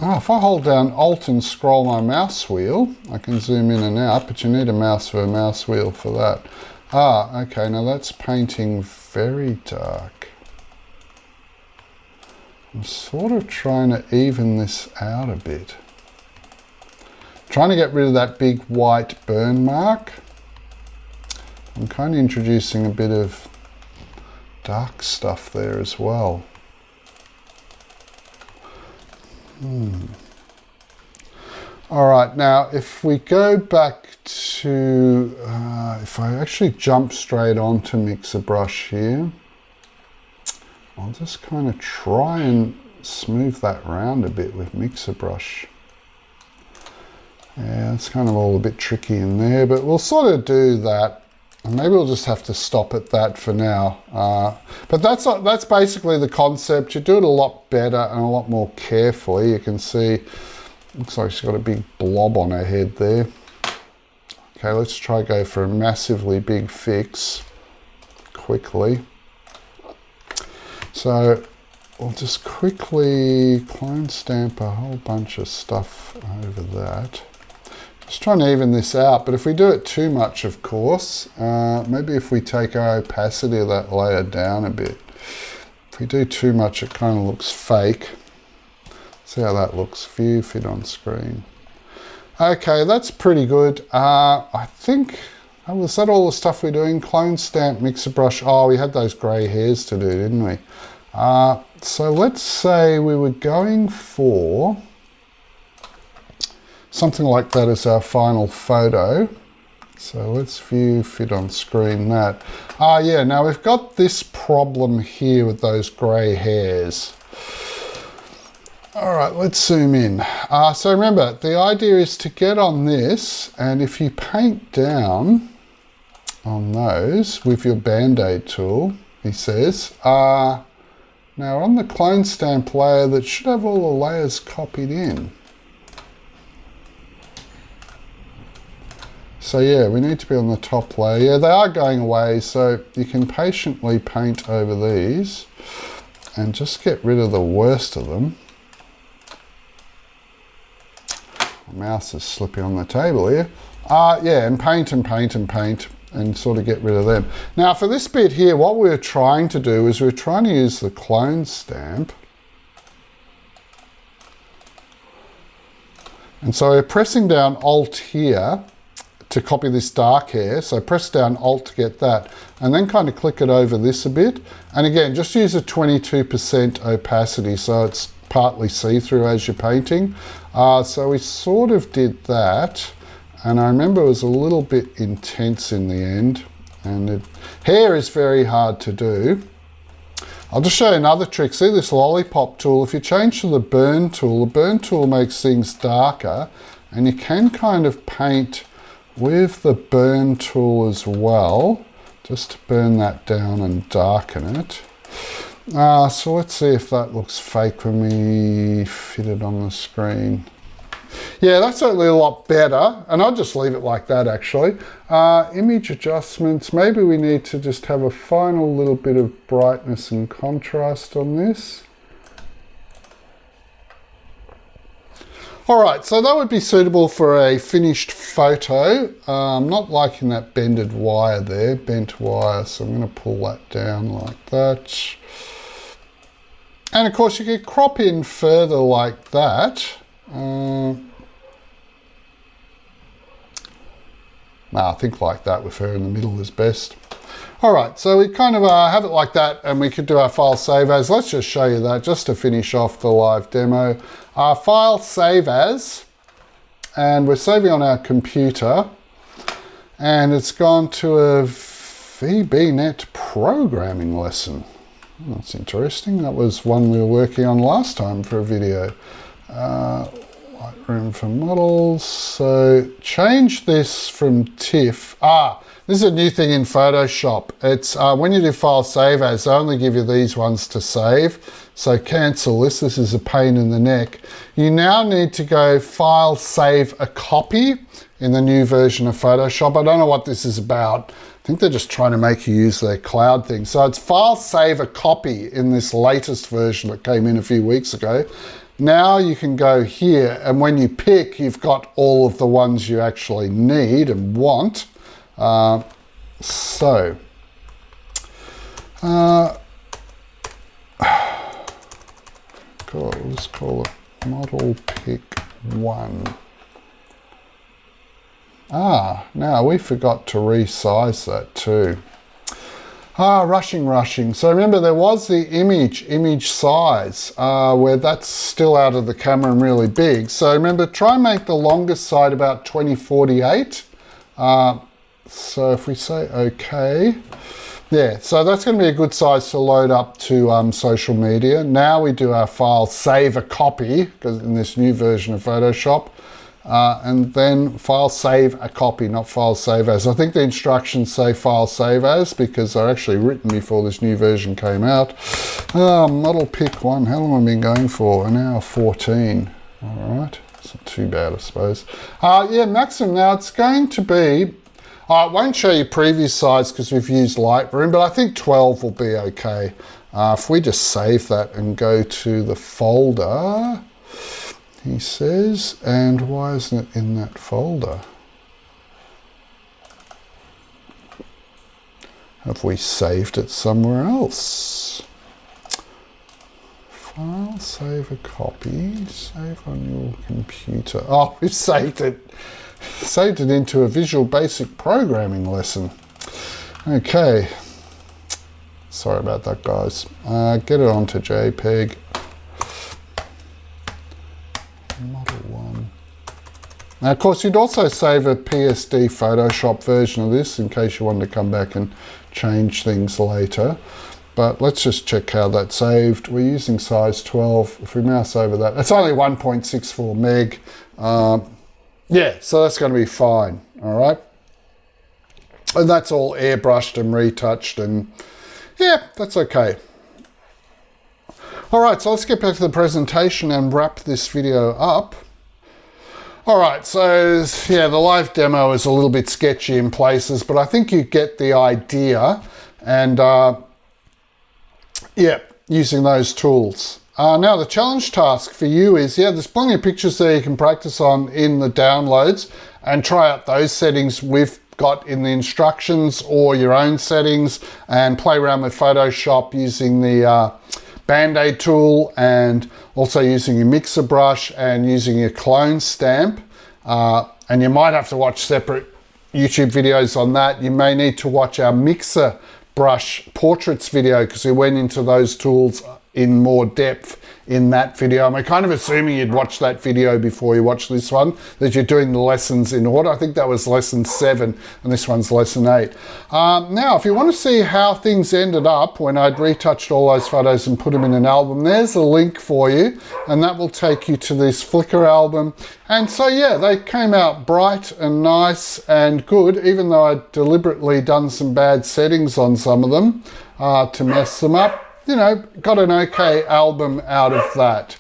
[SPEAKER 1] If I hold down Alt and scroll my mouse wheel, I can zoom in and out, but you need a mouse for a mouse wheel for that. Okay, now that's painting very dark. I'm sort of trying to even this out a bit. Trying to get rid of that big white burn mark. I'm kind of introducing a bit of dark stuff there as well. All right, now if we go back to, if I actually jump straight onto mixer brush here, I'll just kind of try and smooth that round a bit with mixer brush. Yeah, it's kind of all a bit tricky in there, but we'll sort of do that. And maybe we'll just have to stop at that for now. But that's basically the concept. You do it a lot better and a lot more carefully. You can see, looks like she's got a big blob on her head there. Okay, let's try go for a massively big fix quickly. So we'll just quickly clone stamp a whole bunch of stuff over that. Just trying to even this out, but if we do it too much, of course, maybe if we take our opacity of that layer down a bit. If we do too much, it kind of looks fake. See how that looks. View, fit on screen. Okay, that's pretty good. I think, was that all the stuff we're doing? Clone stamp, mixer brush. Oh, we had those grey hairs to do, didn't we? So let's say we were going for something like that as our final photo. So let's view, fit on screen that. Yeah, now we've got this problem here with those grey hairs. All right, let's zoom in. So remember, the idea is to get on this, and if you paint down on those with your Bandaid tool, he says, now on the clone stamp layer, that should have all the layers copied in. So yeah, we need to be on the top layer. Yeah, they are going away, so you can patiently paint over these and just get rid of the worst of them. My mouse is slipping on the table here. Yeah, and paint and paint and paint and sort of get rid of them. Now for this bit here, what we're trying to do is we're trying to use the clone stamp. And so we're pressing down Alt here to copy this dark hair. So press down Alt to get that, and then kind of click it over this a bit. And again, just use a 22% opacity so it's partly see-through as you're painting. So we sort of did that, and I remember it was a little bit intense in the end, and hair is very hard to do. I'll just show you another trick. See this lollipop tool? If you change to the burn tool makes things darker, and you can kind of paint with the burn tool as well, just to burn that down and darken it. So let's see if that looks fake when we fit it on the screen. Yeah, that's certainly a lot better, and I'll just leave it like that actually. Image adjustments, maybe we need to just have a final little bit of brightness and contrast on this. All right, so that would be suitable for a finished photo. I'm not liking that bent wire there, so I'm going to pull that down like that. And of course you could crop in further like that. I think like that with her in the middle is best. All right, so we kind of have it like that, and we could do our file save as. Let's just show you that just to finish off the live demo. Our file save as, and we're saving on our computer, and it's gone to a VBNet programming lesson. That's interesting. That was one we were working on last time for a video. Lightroom for models. So change this from TIFF. This is a new thing in Photoshop. It's when you do file save as, they only give you these ones to save. So cancel this. This is a pain in the neck. You now need to go file save a copy in the new version of Photoshop. I don't know what this is about. I think they're just trying to make you use their cloud thing. So it's file save a copy in this latest version that came in a few weeks ago. Now you can go here, and when you pick, you've got all of the ones you actually need and want. God, let's call it model pick 1. Now we forgot to resize that too. Rushing. So remember, there was the image size, where that's still out of the camera and really big. So remember, try and make the longest side about 2048. So if we say okay, Yeah, so that's going to be a good size to load up to social media. Now we do our file save a copy, because in this new version of Photoshop, and then file save a copy, not file save as. I think the instructions say file save as because they're actually written before this new version came out. Model pick 1, how long have I been going for? An hour 14. All right, it's not too bad, I suppose. Yeah, maximum. Now it's going to be, I won't show you previous size because we've used Lightroom, but I think 12 will be okay. If we just save that and go to the folder, he says, and why isn't it in that folder? Have we saved it somewhere else? File, save a copy, save on your computer. Oh, we've saved it. Saved it into a Visual Basic programming lesson. Okay. Sorry about that, guys. Get it onto JPEG. Model 1. Now, of course, you'd also save a PSD Photoshop version of this in case you wanted to come back and change things later. But let's just check how that's saved. We're using size 12. If we mouse over that, it's only 1.64 meg. Yeah, so that's going to be fine, all right? And that's all airbrushed and retouched, and yeah, that's okay. All right, so let's get back to the presentation and wrap this video up. All right, so yeah, the live demo is a little bit sketchy in places, but I think you get the idea, and yeah, using those tools. Now the challenge task for you is, yeah, there's plenty of pictures there you can practice on in the downloads and try out those settings we've got in the instructions or your own settings, and play around with Photoshop using the Bandaid tool, and also using your mixer brush and using your clone stamp. And you might have to watch separate YouTube videos on that. You may need to watch our mixer brush portraits video because we went into those tools in more depth in that video. And we're kind of assuming you'd watch that video before you watch this one, that you're doing the lessons in order. I think that was lesson 7 and this one's lesson 8. Now, if you want to see how things ended up when I'd retouched all those photos and put them in an album, there's a link for you, and that will take you to this Flickr album. And so, yeah, they came out bright and nice and good, even though I'd deliberately done some bad settings on some of them to mess them up. You know, got an okay album out of that.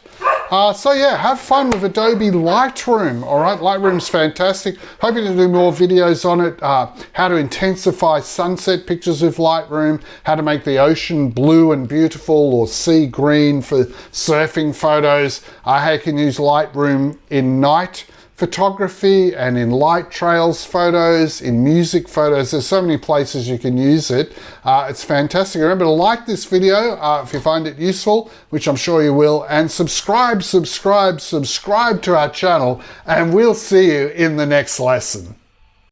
[SPEAKER 1] So yeah, have fun with Adobe Lightroom, all right? Lightroom's fantastic. Hoping to do more videos on it. How to intensify sunset pictures with Lightroom, how to make the ocean blue and beautiful or sea green for surfing photos, how you can use Lightroom in night photography and in light trails photos, in music photos. There's so many places you can use it. It's fantastic. Remember to like this video if you find it useful, which I'm sure you will, and subscribe to our channel, and we'll see you in the next lesson.